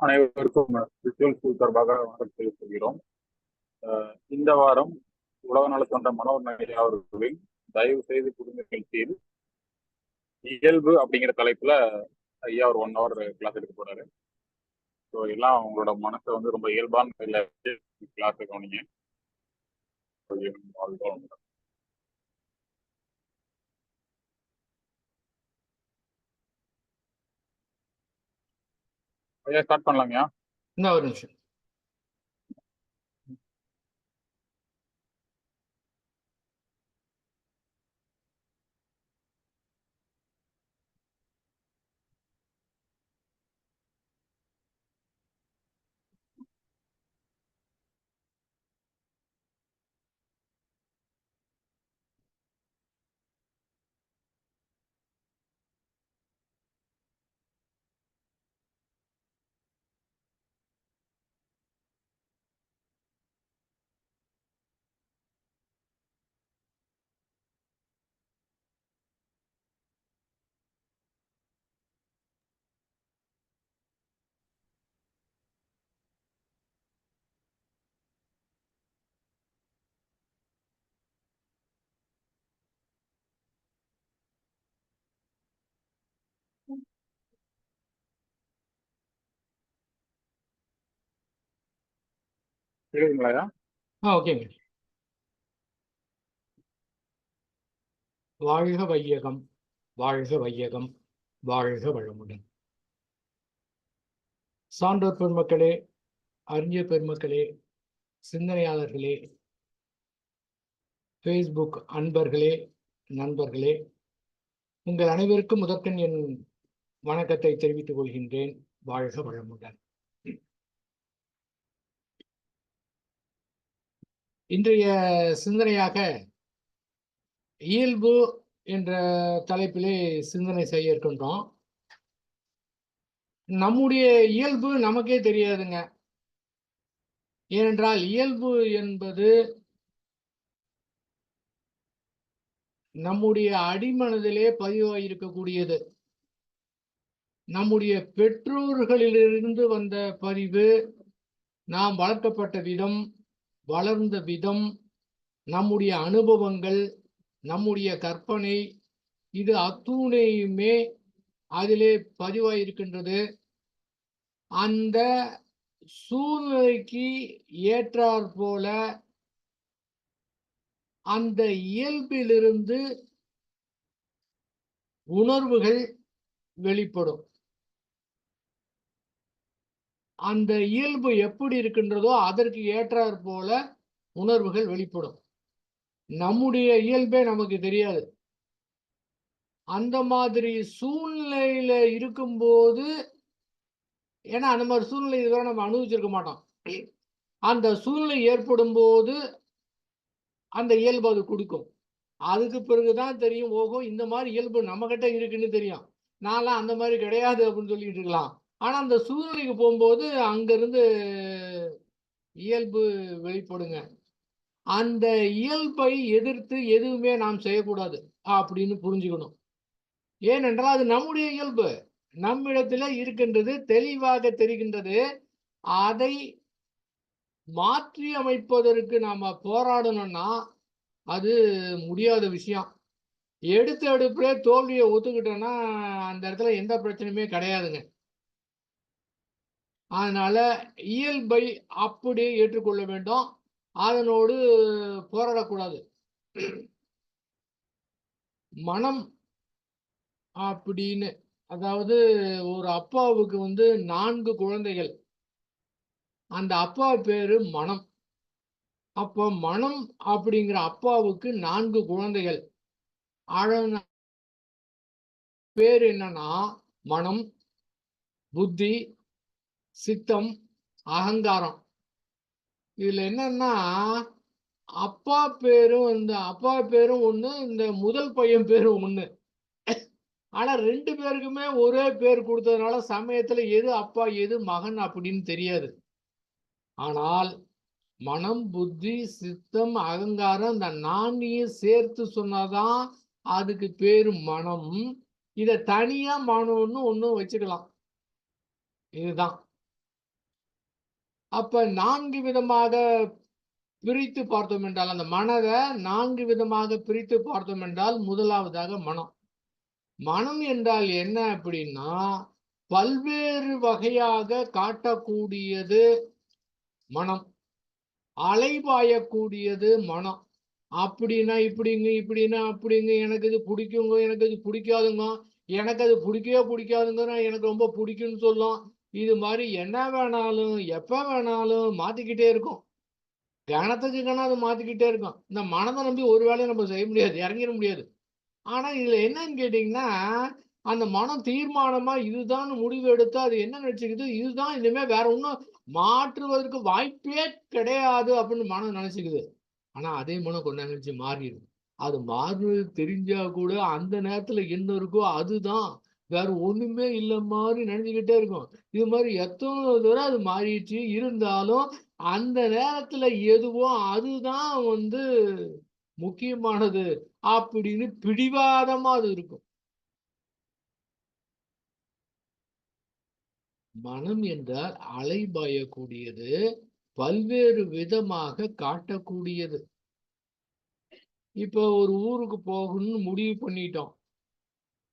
அனைவருக்கும் visual school சார்பாக வணக்கம் தெரிவித்துக்கிறோம். இந்த வாரம் உலக நலத்தொண்ட மனோகர் நாயுடு அவர்களின் தயவு செய்து குடும்ப நிகழ்ச்சியில் இயல்பு அப்படிங்கிற தலைப்புல ஐயா ஒரு 1 hour கிளாஸ் எடுக்க போறாரு. ஸோ எல்லாம் அவங்களோட மனசை வந்து ரொம்ப இயல்பான கிளாஸ் கவனிங்க. ஐயா ஸ்டார்ட் பண்ணலாங்கய்யா. இன்னும் ஒரு நிமிஷம். கேக்குதுங்களா? ஓகேங்க. வாழ்க வையகம், வாழ்க வையகம், வாழ்க வளமுடன். சான்றோர் பெருமக்களே, அறிஞர் பெருமக்களே, சிந்தனையாளர்களே, ஃபேஸ்புக் அன்பர்களே, நண்பர்களே, உங்கள் அனைவருக்கும் முதற்கண் என் வணக்கத்தை தெரிவித்துக் கொள்கின்றேன். வாழ்க வளமுடன். இன்றைய சிந்தனையாக இயல்பு என்ற தலைப்பிலே சிந்தனை செய்ய இருக்கின்றோம். நம்முடைய இயல்பு நமக்கே தெரியாதுங்க. ஏனென்றால் இயல்பு என்பது நம்முடைய அடிமனதிலே பதிவாயிருக்கக்கூடியது. நம்முடைய பெற்றோர்களிலிருந்து வந்த பதிவு, நாம் வளர்க்கப்பட்ட விதம், வளர்ந்த விதம், நம்முடைய அனுபவங்கள், நம்முடைய கற்பனை, இது அத்துணையுமே அதிலே பதிவாயிருக்கின்றது. அந்த சூழ்நிலைக்கு ஏற்றாற் போல அந்த இயல்பிலிருந்து உணர்வுகள் வெளிப்படும். அந்த இயல்பு எப்படி இருக்கின்றதோ அதற்கு ஏற்றாற் போல உணர்வுகள் வெளிப்படும். நம்முடைய இயல்பே நமக்கு தெரியாது. அந்த மாதிரி சூழ்நிலையில இருக்கும்போது, ஏன்னா அந்த மாதிரி சூழ்நிலை இதுவரை நம்ம அனுபவிச்சிருக்க மாட்டோம். அந்த சூழ்நிலை ஏற்படும் போது அந்த இயல்பு அது கொடுக்கும். அதுக்கு பிறகுதான் தெரியும், ஓஹோ இந்த மாதிரி இயல்பு நம்ம கிட்ட இருக்குன்னு தெரியும். நான்லாம் அந்த மாதிரி கிடையாது அப்படின்னு சொல்லிட்டு இருக்கலாம். ஆனா அந்த சூழ்நிலைக்கு போகும்போது அங்கிருந்து இயல்பு வெளிப்படுங்க. அந்த இயல்பை எதிர்த்து எதுவுமே நாம் செய்யக்கூடாது அப்படின்னு புரிஞ்சுக்கணும். ஏனென்றால் அது நம்முடைய இயல்பு, நம்மிடத்துல இருக்கின்றது, தெளிவாக தெரிகின்றது. அதை மாற்றி அமைப்பதற்கு நாம போராடணும்னா அது முடியாத விஷயம். எடுத்த எடுப்புல தோல்வியை ஒத்துக்கிட்டோம்னா அந்த இடத்துல எந்த பிரச்சனையுமே கிடையாதுங்க. அதனால இயல்பை அப்படியே ஏற்றுக்கொள்ள வேண்டும், அதனோடு போராடக்கூடாது. மனம் அப்படின்னு, அதாவது ஒரு அப்பாவுக்கு 4 குழந்தைகள். அந்த அப்பா பேரு மனம். அப்போ மனம் அப்படிங்கிற அப்பாவுக்கு 4 குழந்தைகள். பேர் என்னன்னா மனம், புத்தி, சித்தம், அகங்காரம். இதுல என்னன்னா அப்பா பேரும் ஒண்ணு, இந்த முதல் பையன் பேரும் ஒண்ணு. ஆனா 2 பேருக்குமே ஒரே பேர் கொடுத்ததுனால சமயத்துல எது அப்பா எது மகன் அப்படின்னு தெரியாது. ஆனால் மனம், புத்தி, சித்தம், அகங்காரம், இந்த 4ஐயும் சேர்த்து சொன்னாதான் அதுக்கு பேரு மனம். இத தனியா மனம்னு ஒண்ணு வச்சுக்கலாம். இதுதான். அப்ப 4 விதமாக பிரித்து பார்த்தோம் என்றால், அந்த மனதை 4 விதமாக பிரித்து பார்த்தோம் என்றால், முதலாவதாக மனம். மனம் என்றால் என்ன அப்படின்னா, பல்வேறு வகையாக காட்டக்கூடியது மனம். அலைபாயக்கூடியது மனம். அப்படின்னா இப்படிங்க, இப்படின்னா அப்படிங்க, எனக்கு இது பிடிக்குங்க, எனக்கு இது பிடிக்காதுங்க, எனக்கு அது பிடிக்கவே பிடிக்காதுங்க, எனக்கு ரொம்ப பிடிக்கும்னு சொல்லும். இது மாதிரி என்ன வேணாலும் எப்ப வேணாலும் மாத்திக்கிட்டே இருக்கும். கணத்துக்கு கணம் அது மாத்திக்கிட்டே இருக்கும். இந்த மனதை நம்பி ஒரு வேலையை நம்ம செய்ய முடியாது, இறங்கிட முடியாது. ஆனா இதுல என்னன்னு கேட்டீங்கன்னா, அந்த மனம் தீர்மானமா இதுதான் முடிவு எடுத்து அது என்ன நினைச்சுக்குது, இதுதான், இனிமே வேற ஒன்றும் மாற்றுவதற்கு வாய்ப்பே கிடையாது அப்படின்னு மனம் நினைச்சுக்குது. ஆனா அதே மனம் கொஞ்ச நேரம் கழிச்சு மாறிடும். அது மாறுறது தெரிஞ்சா கூட அந்த நேரத்துல என்ன இருக்கோ அதுதான், வேற ஒண்ணுமே இல்ல மாதிரி நினைச்சுக்கிட்டே இருக்கும். இது மாதிரி எத்தனை தடவை அது மாறிடுச்சு, இருந்தாலும் அந்த நேரத்துல எதுவோ அதுதான் முக்கியமானது அப்படின்னு பிடிவாதமா அது இருக்கும். மனம் என்றால் அலைபாயக்கூடியது, பல்வேறு விதமாக காட்டக்கூடியது. இப்போ ஒரு ஊருக்கு போகணும்னு முடிவு பண்ணிட்டோம்.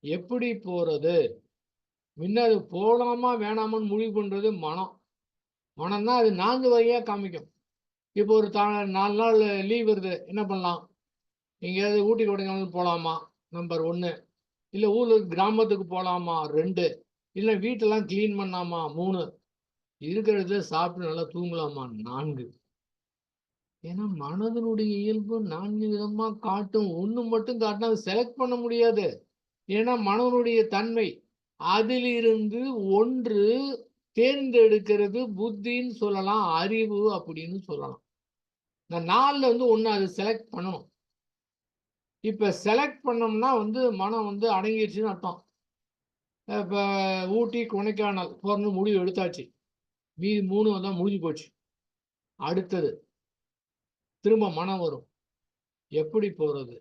எப்படி போறது? முன்ன அது போலாமா வேணாமான்னு முடிவு பண்றது மனம். மனம் தான் அது 4 வகையா காமிக்கும். இப்போ ஒரு 4 நாள் லீவ் வருது, என்ன பண்ணலாம்? எங்கேயாவது ஊட்டி கொடைக்கானல் போலாமா? நம்பர் 1. இல்ல ஊர்ல கிராமத்துக்கு போலாமா? 2. இல்ல வீட்டெல்லாம் கிளீன் பண்ணாமா? 3. இருக்கிறத சாப்பிட்டு நல்லா தூங்கலாமா? 4. ஏன்னா மனதனுடைய இயல்பு 4 விதமா காட்டும். ஒண்ணு மட்டும் காட்டினா அதை செலக்ட் பண்ண முடியாது. ஏன்னா மனதனுடைய தன்மை. அதிலிருந்து ஒன்று தேர்ந்தெடுக்கிறது புத்தின்னு சொல்லலாம், அறிவு அப்படின்னு சொல்லலாம். இந்த 4ல ஒண்ணு அது செலக்ட் பண்ணணும். இப்ப செலக்ட் பண்ணோம்னா மனம் அடங்கிடுச்சுன்னு அர்த்தம். இப்ப ஊட்டி கொடைக்கானல் போறன்னு முடிவு எடுத்தாச்சு. மீதி 3 தான் முடிஞ்சு போச்சு. அடுத்தது திரும்ப மனம் வரும். எப்படி போறது?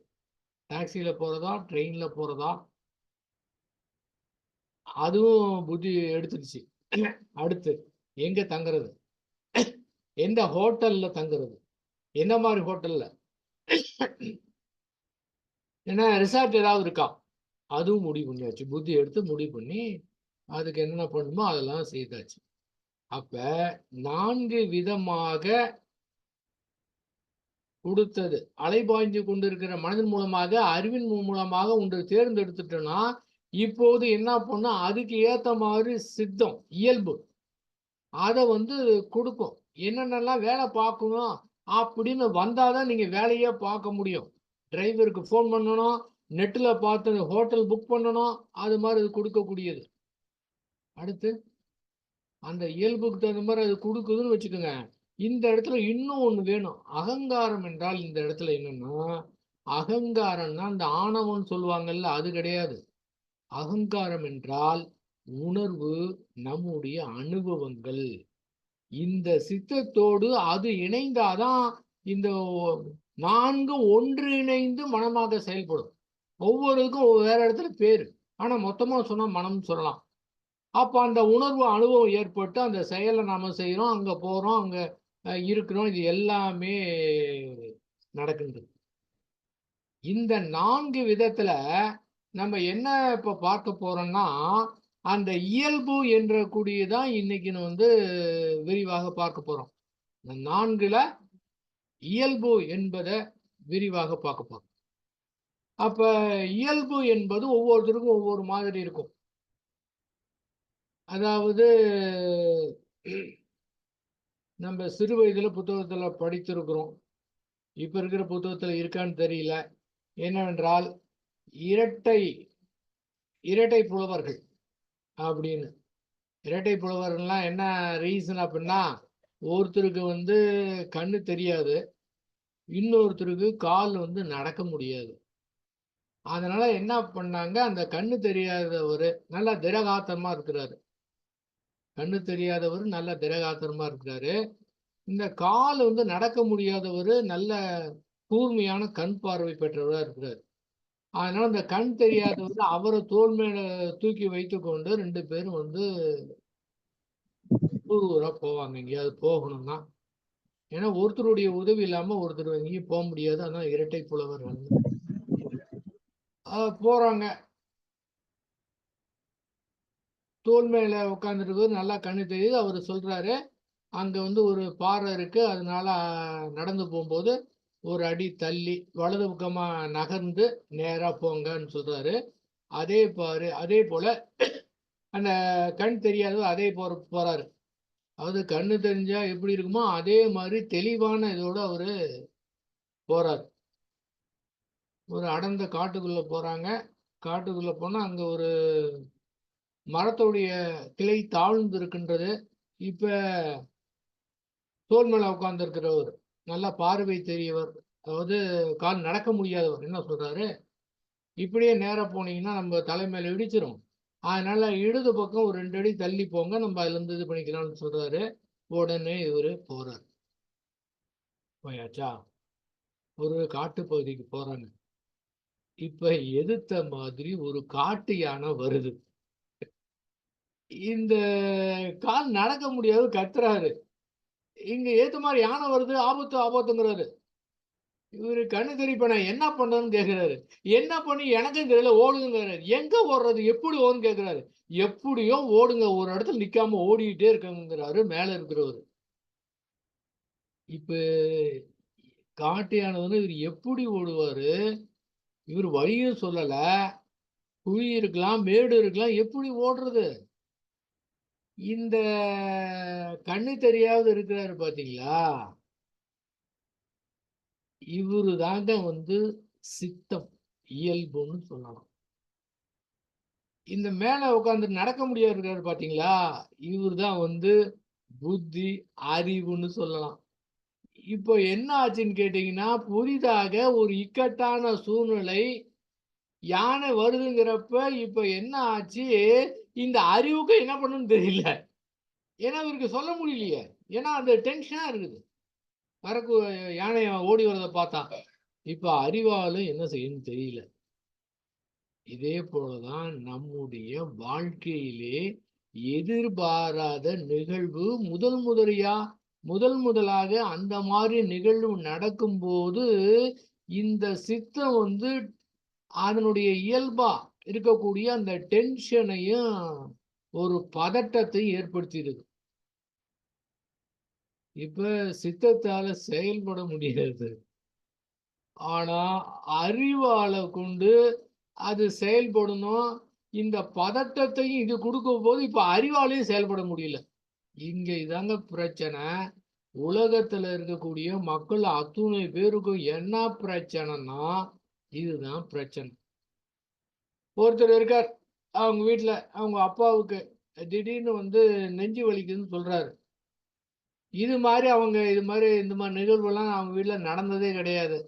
டாக்ஸில போறதா, ட்ரெயின்ல போறதா? அதுவும் புத்தி எடுத்துடுச்சு. அடுத்து எங்க தங்குறது? எந்த ஹோட்டல்ல தங்குறது? என்ன மாதிரி ஹோட்டல்ல? ஏன்னா ரிசார்ட் ஏதாவது இருக்கா? அதுவும் முடிவு பண்ணியாச்சு. புத்தி எடுத்து முடிவு பண்ணி அதுக்கு என்னென்ன பண்ணணுமோ அதெல்லாம் செய்தாச்சு. அப்ப 4 விதமாக கொடுத்தது அலைபாய்ந்து கொண்டிருக்கிற மனதின் மூலமாக, அறிவின் மூலமாக ஒன்று தேர்ந்தெடுத்துட்டோம்னா, இப்போது என்ன பண்ணும், அதுக்கு ஏத்த மாதிரி சித்தம் இயல்பு அதை கொடுக்கும். என்னென்னலாம் வேலை பார்க்கணும் அப்படின்னு வந்தாதான் நீங்க வேலையே பார்க்க முடியும். டிரைவருக்கு ஃபோன் பண்ணணும், நெட்ல பார்த்து ஹோட்டல் புக் பண்ணணும், அது மாதிரி அது கொடுக்கக்கூடியது. அடுத்து அந்த இயல்புக்கு தகுந்த மாதிரி அது கொடுக்குதுன்னு வச்சுக்கோங்க. இந்த இடத்துல இன்னும் ஒண்ணு வேணும். அகங்காரம் என்றால் இந்த இடத்துல என்னன்னா, அகங்காரம்னா அந்த ஆணவம் சொல்லுவாங்கல்ல, அது கிடையாது. அகங்காரம் என்றால் உணர்வு, நம்முடைய அனுபவங்கள். இந்த சித்தத்தோடு அது இணைந்தாதான் இந்த 4 ஒன்றிணைந்து மனமாக செயல்படும். ஒவ்வொருக்கும் வேற இடத்துல பேரு, ஆனா மொத்தமா சொன்னா மனம் சொல்லலாம். அப்ப அந்த உணர்வு அனுபவம் ஏற்பட்டு அந்த செயலை நாம செய்யறோம், அங்க போறோம், அங்க இருக்கிறோம். இது எல்லாமே நடக்கின்றது. இந்த 4 விதத்துல நம்ம என்ன இப்ப பார்க்க போறோம்னா, அந்த இயல்பு என்ற கூடியதான் இன்னைக்கு விரிவாக பார்க்க போறோம். இந்த 4ல இயல்பு என்பதை விரிவாக பார்க்க போறோம். அப்ப இயல்பு என்பது ஒவ்வொருத்தருக்கும் ஒவ்வொரு மாதிரி இருக்கும். அதாவது நம்ம சிறு வயதுல புத்தகத்துல படித்திருக்கிறோம். இப்ப இருக்கிற புத்தகத்துல இருக்கான்னு தெரியல. என்னவென்றால் இரட்டை இரட்டை புலவர்கள் அப்படின்னு. இரட்டை புலவர்கள்லாம் என்ன ரீசன் அப்படின்னா, ஒருத்தருக்கு கண்ணு தெரியாது, இன்னொருத்தருக்கு கால் நடக்க முடியாது. அதனால என்ன பண்ணாங்க, அந்த கண்ணு தெரியாதவர் நல்ல திடகாத்திரமா இருக்கிறாரு. கண்ணு தெரியாதவர் நல்ல திடகாத்திரமா இருக்கிறாரு. இந்த கால் நடக்க முடியாதவர் நல்ல கூர்மையான கண் பார்வை பெற்றவரா இருக்கிறார். அதனால இந்த கண் தெரியாதவர் அவரை தோள் மேல தூக்கி வைத்து கொண்டு 2 பேரும் ஊரா போவாங்க எங்கேயாவது போகணும்னா. ஏன்னா ஒருத்தருடைய உதவி இல்லாம ஒருத்தர் எங்கேயும் போக முடியாது. அதான் இரட்டை புலவர் போறாங்க. தோல் மேல உட்காந்துருக்கு, நல்லா கண்ணு தெரியுது. அவர் சொல்றாரு, அங்க வந்து ஒரு பாறை இருக்கு, அதனால நடந்து போகும்போது ஒரு அடி தள்ளி வலது பக்கமா நகர்ந்து நேரா போங்கன்னு சொல்றாரு. அதே போல அந்த கண் தெரியாதவர் அதே போறாரு. அதாவது கண்ணு தெரிஞ்சா எப்படி இருக்குமோ அதே மாதிரி தெளிவான இதோட அவரு போறாரு. ஒரு அடர்ந்த காட்டுக்குள்ள போறாங்க. காட்டுக்குள்ள போனா அங்க ஒரு மரத்துடைய கிளை தாழ்ந்து இருக்கின்றது. இப்ப தோல் மேல உட்கார்ந்து இருக்கிறவர் நல்ல பார்வை தெரியவர், அதாவது கால் நடக்க முடியாதவர் என்ன சொல்றாரு, இப்படியே நேரா போனீங்கன்னா நம்ம தலை மேல இடிச்சிரும், அதனால இடது பக்கம் ஒரு 2 அடி தள்ளி போங்க, நம்ம அதுல இருந்து இது பண்ணிக்கலாம்னு சொல்றாரு. உடனே இவரு போறாரு. போயாச்சா, ஒரு காட்டு பகுதிக்கு போறாங்க. இப்ப எதிர்த்த மாதிரி ஒரு காட்டு யானை வருது. இந்த கால் நடக்க முடியாது, கத்துறாரு. இங்க ஏத்த மாதிரி யானை வருது, ஆபத்து ஆபத்துங்கிறாரு. இவரு கண்ணு தெரியப்ப நான் என்ன பண்றேன்னு கேக்குறாரு. என்ன பண்ணி எனக்கும் தெரியல, ஓடுங்கிறாரு. எங்க ஓடுறது, எப்படி ஓடுன்னு கேக்குறாரு. எப்படியோ ஓடுங்க, ஒரு இடத்துல நிக்காம ஓடிக்கிட்டே இருக்கங்கிறாரு மேல இருக்கிறவரு. இப்ப காட்டு யானை வந்து இவர் எப்படி ஓடுவாரு, இவர் வழியும் சொல்லல, குழி இருக்கலாம், மேடு இருக்கலாம், எப்படி ஓடுறது? இந்த கண்ணு தெரியாத இருக்கிறாரு பாத்தீங்களா, இவரு தாங்க வந்து சித்தம், இயல்புன்னு சொல்லலாம். இந்த மேல உட்கார்ந்து நடக்க முடியாது இருக்காரு பாத்தீங்களா, இவர் தான் வந்து புத்தி, அறிவுன்னு சொல்லலாம். இப்போ என்ன ஆச்சுன்னு கேட்டீங்கன்னா, புதிதாக ஒரு இக்கட்டான சூழ்நிலை, யானை வருதுங்கிறப்ப இப்ப என்ன ஆச்சு, இந்த அறிவுக்கு என்ன பண்ணணும்னு தெரியல. ஏன்னா இவருக்கு சொல்ல முடியலையே. ஏன்னா அந்த டென்ஷனா இருக்குது. வரக்கு யானை ஓடி வரதை பார்த்தா. இப்ப அறிவாலும் என்ன செய்யணும்னு தெரியல. இதே போலதான் நம்முடைய வாழ்க்கையிலே எதிர்பாராத நிகழ்வு முதலாக அந்த மாதிரி நிகழ்வு நடக்கும்போது இந்த சித்தம் வந்து அதனுடைய இயல்பா இருக்கக்கூடிய அந்த டென்ஷனையும் ஒரு பதட்டத்தை ஏற்படுத்திடுது. இப்ப சித்தத்தால செயல்பட முடியாது, ஆனா அறிவால கொண்டு அது செயல்படணும். இந்த பதட்டத்தையும் இது கொடுக்கும் போது இப்ப அறிவாலையும் செயல்பட முடியல. இங்க இதாங்க பிரச்சனை. உலகத்துல இருக்கக்கூடிய மக்கள் அத்துணை பேருக்கும் என்ன பிரச்சனைனா இதுதான் பிரச்சனை. ஒருத்தர் இருக்கார், அவங்க வீட்டுல அவங்க அப்பாவுக்கு திடீர்னு வந்து நெஞ்சு வலிக்குதுன்னு சொல்றாரு. இது மாதிரி இந்த மாதிரி நிகழ்வுலாம் அவங்க வீட்டுல நடந்ததே கிடையாது.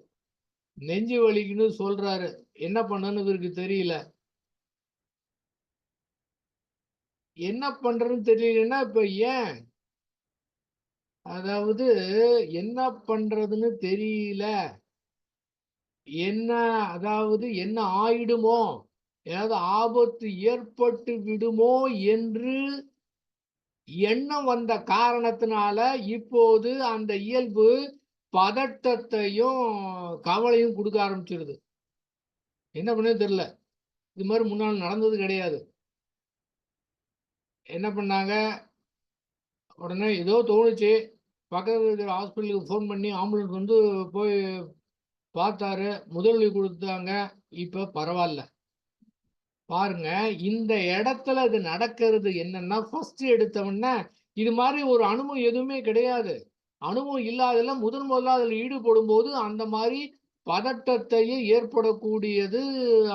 நெஞ்சு வலிக்குன்னு சொல்றாரு, என்ன பண்ணன்னு இவருக்கு தெரியல. என்ன பண்றதுன்னு தெரியலன்னா இப்ப ஏன், அதாவது என்ன பண்றதுன்னு தெரியல, என்ன அதாவது என்ன ஆயிடுமோ, ஏதாவது ஆபத்து ஏற்பட்டு விடுமோ என்று எண்ணம் வந்த காரணத்தினால இப்போது அந்த இயல்பு பதட்டத்தையும் கவலையும் கொடுக்க ஆரம்பிச்சிருது. என்ன பண்ணே தெரியல, இது மாதிரி முன்னால் நடந்தது கிடையாது. என்ன பண்ணாங்க, உடனே ஏதோ தோணுச்சு, பக்கத்தில் இருக்கிற ஹாஸ்பிட்டலுக்கு ஃபோன் பண்ணி ஆம்புலன்ஸ் வந்து போய் பார்த்தாரு, முதலுதவி கொடுத்தாங்க. இப்ப பரவாயில்ல. பாருங்க, இந்த இடத்துல இது நடக்கிறது என்னன்னா, ஃபர்ஸ்ட் எடுத்தவொடனே இது மாதிரி ஒரு அனுபவம் எதுவுமே கிடையாது. அனுபவம் இல்லாததுல முதல்ல அதில் ஈடுபடும் போது அந்த மாதிரி பதட்டத்தையும் ஏற்படக்கூடியது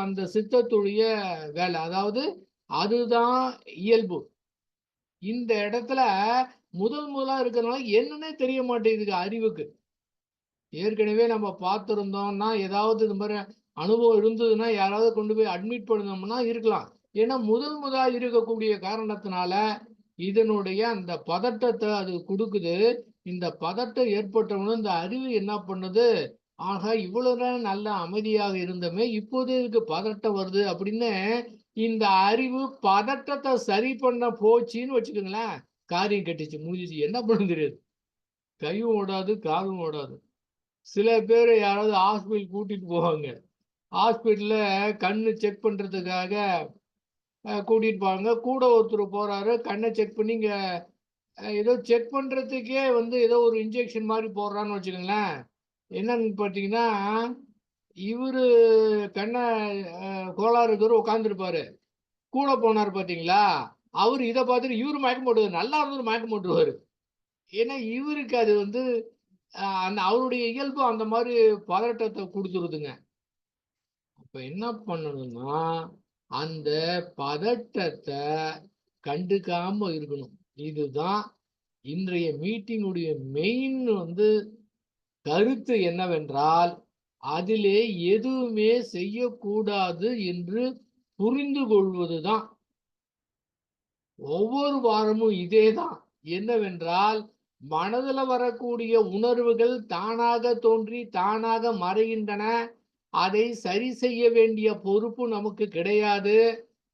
அந்த சித்தத்துடைய வேலை. அதாவது அதுதான் இயல்பு. இந்த இடத்துல முதலா இருக்கிறதுனால என்னன்னே தெரிய மாட்டேங்குது அறிவுக்கு. ஏற்கனவே நம்ம பார்த்துருந்தோம்னா, ஏதாவது இது மாதிரி அனுபவம் இருந்ததுன்னா யாராவது கொண்டு போய் அட்மிட் பண்ணோம்னா இருக்கலாம். ஏன்னா முதலா இருக்கக்கூடிய காரணத்தினால இதனுடைய அந்த பதட்டத்தை அது கொடுக்குது. இந்த பதட்டம் ஏற்பட்டவனும் இந்த அறிவு என்ன பண்ணுது, ஆக இவ்வளவு நேரம் நல்ல அமைதியாக இருந்தமே, இப்போது இதுக்கு பதட்டம் வருது அப்படின்னு இந்த அறிவு பதட்டத்தை சரி பண்ண போச்சுன்னு வச்சுக்கோங்களேன். காரியம் கட்டிச்சு, முடிஞ்சிச்சு. என்ன பண்ண தெரியாது. கையும் ஓடாது, காலும் ஓடாது. சில பேர் யாராவது ஹாஸ்பிட்டல் கூட்டிட்டு போவாங்க. ஹாஸ்பிட்டல்ல கண்ணு செக் பண்றதுக்காக கூட்டிட்டு போவாங்க. கூட ஒருத்தர் போறாரு, கண்ணை செக் பண்ணி இங்க ஏதோ செக் பண்றதுக்கே வந்து ஏதோ ஒரு இன்ஜெக்ஷன் மாதிரி போடுறான்னு வச்சுக்கோங்களேன். என்னன்னு பார்த்தீங்கன்னா, இவரு கண்ணை கோளாறு இருக்கிறவர் உட்காந்துருப்பாரு. கூட போனார் பார்த்தீங்களா, அவர் இதை பார்த்துட்டு இவரு மயக்கம் போட்டுவார். நல்லா இருந்தது மயக்கம் போட்டுருவாரு. ஏன்னா இவருக்கு அது வந்து அந்த அவருடைய இயல்பு அந்த மாதிரி பதட்டத்தை கொடுத்துருதுங்க. அப்ப என்ன பண்ணணும்னா, அந்த பதட்டத்தை கண்டுக்காம இருக்கணும். இதுதான் இன்றைய மீட்டிங்குடைய மெயின் வந்து கருத்து என்னவென்றால், அதிலே எதுவுமே செய்யக்கூடாது என்று புரிந்து கொள்வதுதான். ஒவ்வொரு வாரமும் இதேதான். என்னவென்றால், மனதில் வரக்கூடிய உணர்வுகள் தானாக தோன்றி தானாக மறைகின்றன. அதை சரி செய்ய வேண்டிய பொறுப்பு நமக்கு கிடையாது.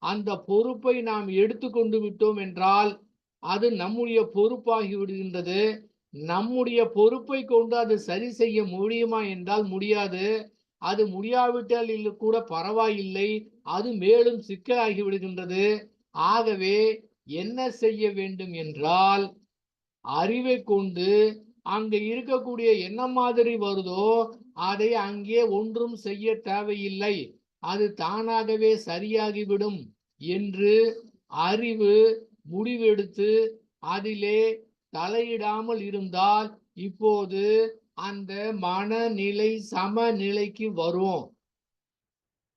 அந்த பொறுப்பை நாம் எடுத்துக்கொண்டு விட்டோம் என்றால் அது நம்முடைய பொறுப்பாகி விடுகின்றது. நம்முடைய பொறுப்பை கொண்டு அது சரி செய்ய முடியுமா என்றால் முடியாது. அது முடியாவிட்டால் கூட பரவாயில்லை, அது மேலும் சிக்கலாகி விடுகின்றது. ஆகவே என்ன செய்ய வேண்டும் என்றால், அறிவை கொண்டு அங்க இருக்கக்கூடிய என்ன மாதிரி வருதோ அதை அங்கே ஒன்றும் செய்ய தேவையில்லை, அது தானாகவே சரியாகிவிடும் என்று அறிவு முடிவெடுத்து அதிலே தலையிடாமல் இருந்தால் இப்போது அந்த மனநிலை சமநிலைக்கு வரும்.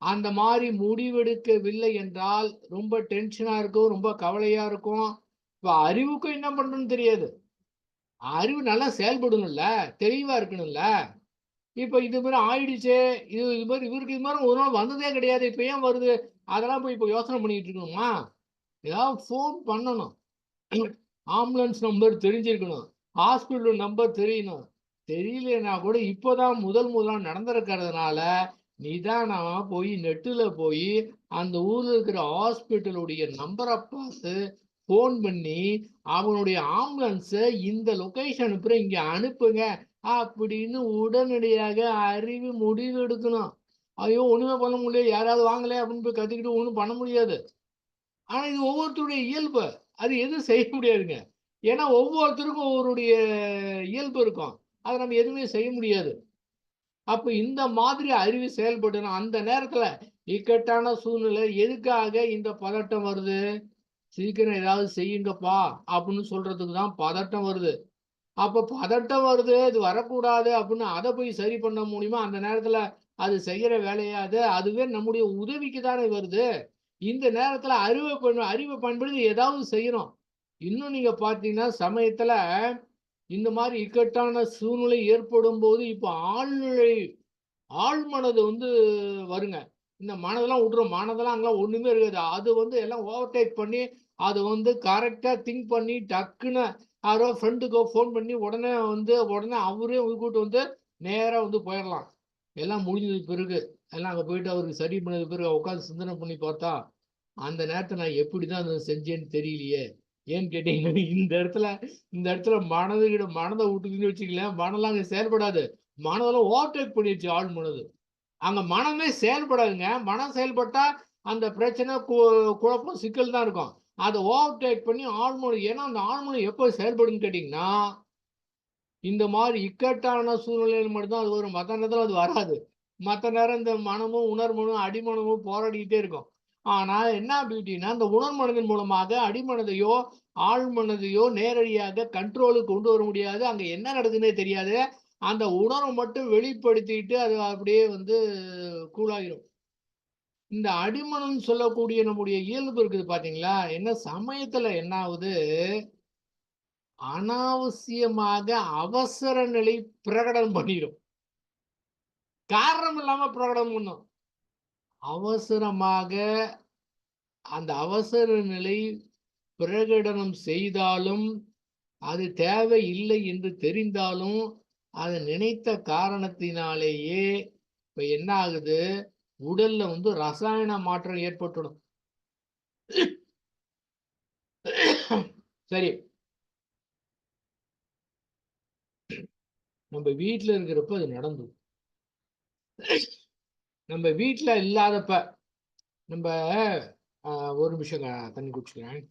அந்த மாதிரி முடிவெடுக்கவில்லை என்றால் ரொம்ப டென்ஷனா இருக்கும், ரொம்ப கவலையா இருக்கும். இப்ப அறிவுக்கும் என்ன பண்றதுன்னு தெரியாது. அறிவு நல்லா செயல்படணும்ல, தெளிவா இருக்கணும்ல. இப்ப இது மாதிரி ஆயிடுச்சு, இது மாதிரி இவருக்கு இது மாதிரி ஒரு நாள் வந்ததே கிடையாது, இப்ப ஏன் வருது, அதெல்லாம் போய் இப்ப யோசனை பண்ணிட்டு இருக்கணுமா? ஏதாவது ஃபோன் பண்ணணும், ஆம்புலன்ஸ் நம்பர் தெரிஞ்சிருக்கணும், ஹாஸ்பிட்டல் நம்பர் தெரியணும். தெரியலனா கூட இப்போதான் முதலா நடந்திருக்கிறதுனால நிதானமா போய் நெட்டுல போய் அந்த ஊர்ல இருக்கிற ஹாஸ்பிட்டலுடைய நம்பரை பார்த்து ஃபோன் பண்ணி அவனுடைய ஆம்புலன்ஸை இந்த லொகேஷன் அனுப்புற இங்க அனுப்புங்க அப்படின்னு உடனடியாக அறிவு முடிவு எடுக்கணும். ஐயோ ஒண்ணுமே பண்ண முடியல, யாராவது வாங்கல அப்படின்னு போய் கத்திக்கிட்டு ஒன்றும் பண்ண முடியாது. ஆனா இது ஒவ்வொருத்தருடைய இயல்பு, அது எதுவும் செய்ய முடியாதுங்க. ஏன்னா ஒவ்வொருத்தருக்கும் ஒவ்வொருடைய இயல்பு இருக்கும், அதை நம்ம எதுவுமே செய்ய முடியாது. அப்ப இந்த மாதிரி அறிவு செயல்படணும். அந்த நேரத்துல இக்கட்டான சூழ்நிலை எதுக்காக இந்த பதட்டம் வருது, சீக்கிரம் ஏதாவது செய்யுங்கப்பா அப்படின்னு சொல்றதுக்கு தான் பதட்டம் வருது. அப்ப பதட்டம் வருது, இது வரக்கூடாது அப்படின்னு அதை போய் சரி பண்ண முடியுமா? அந்த நேரத்துல அது செய்யற வேலையாது, அதுவே நம்முடைய உதவிக்கு தானே வருது. இந்த நேரத்துல அறிவை பயன்படுத்தி ஏதாவது செய்யணும். இன்னும் நீங்க பாத்தீங்கன்னா சமயத்துல இந்த மாதிரி இக்கட்டான சூழ்நிலை ஏற்படும் போது இப்ப ஆழ்மனது வந்து வருங்க. இந்த மனதெல்லாம் விட்டுரும், மனதெல்லாம் அங்கெல்லாம் ஒண்ணுமே இருக்காது. அது வந்து எல்லாம் ஓவர்டேக் பண்ணி அது வந்து கரெக்டா திங்க் பண்ணி டக்குன்னு யாரோ ஃப்ரெண்டுக்கோ ஃபோன் பண்ணி உடனே அவரே கூட்டு வந்து நேரா வந்து போயிடலாம். எல்லாம் முடிஞ்சது பிறகு எல்லாம் அங்கே போயிட்டு அவருக்கு சரி பண்ணது பிறகு உட்காந்து சிந்தனை பண்ணி பார்த்தா அந்த நேரத்தை நான் எப்படிதான் அதை செஞ்சேன்னு தெரியலையே. ஏன்னு கேட்டீங்கன்னா இந்த இடத்துல மனதை விட்டுக்குன்னு வச்சுக்கலேன், மனம்லாம் அங்கே செயல்படாது. மனதெல்லாம் ஓவர்டேக் பண்ணிடுச்சு ஆள் மனது. அங்க மனமே செயல்படாதுங்க. மனம் செயல்பட்டா அந்த பிரச்சனை குழப்பம் சிக்கல் தான் இருக்கும். அதை ஓவர்டேக் பண்ணி ஆழ்மொழி, ஏன்னா அந்த ஆழ்மொழி எப்போ செயல்படுன்னு கேட்டீங்கன்னா இந்த மாதிரி இக்கட்டான சூழ்நிலையில் மட்டும்தான் அது வரும், மற்ற நேரத்தில் அது வராது. மற்ற நேரம் இந்த மனமும் உணர்மனும் அடிமனமும் போராடிக்கிட்டே இருக்கும். ஆனா என்ன பியூட்டின்னா இந்த உணர்மனதின் மூலமாக அடிமனதையோ ஆழ்மனதையோ நேரடியாக கண்ட்ரோலுக்கு கொண்டு வர முடியாது. அங்க என்ன நடக்குதுன்னே தெரியாது. அந்த உணர்வை மட்டும் வெளிப்படுத்திட்டு அது அப்படியே வந்து கூலாயிரும். இந்த அடிமனம் சொல்லக்கூடிய நம்முடைய இயல்பு இருக்குது பாத்தீங்களா, என்ன சமயத்துல என்ன ஆகுது, அனாவசியமாக அவசர நிலை பிரகடனம் பண்ணிடும். காரணம் இல்லாம பிரகடனம் பண்ணும். அவசரமாக அந்த அவசர நிலை பிரகடனம் செய்தாலும் அது தேவை இல்லை என்று தெரிந்தாலும் அதை நினைத்த காரணத்தினாலேயே இப்ப என்ன ஆகுது, உடல்ல வந்து ரசாயன மாற்றம் ஏற்பட்டுடும். சரி, நம்ம வீட்டில் இருக்கிறப்ப அது நடந்தது. நம்ம வீட்டில் இல்லாதப்ப நம்ம ஒரு நிமிஷம் தண்ணி குடிச்சுக்கிறேன்.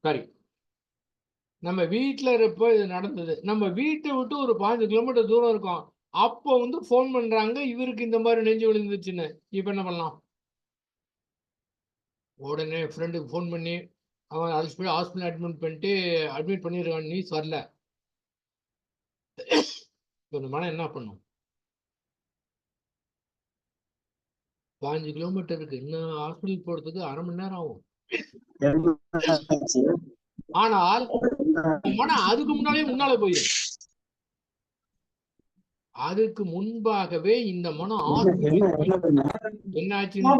சரி, நம்ம வீட்டில் இருப்ப இது நடந்தது. நம்ம வீட்டை விட்டு ஒரு 15 கிலோமீட்டர் தூரம் இருக்கும். அப்போ வந்து ஃபோன் பண்றாங்க, இவருக்கு இந்த மாதிரி நெஞ்சு விழுந்துச்சுன்னு. இப்போ என்ன பண்ணலாம்? உடனே ஃப்ரெண்டுக்கு ஃபோன் பண்ணி அவன் ஹாஸ்பிட்டல் அட்மிட் பண்ணிருக்கான், நியூஸ் வரல. இப்போ இந்த மனம் என்ன பண்ணும்? 15 கிலோமீட்டர் இருக்கு, இன்னும் ஹாஸ்பிட்டல் போறதுக்கு 1/2 மணி நேரம் ஆகும். ஆனால் மனம் அதுக்கு முன்னால போயிடும். அதுக்கு முன்பாகவே இந்த மனம் என்னாச்சுன்னு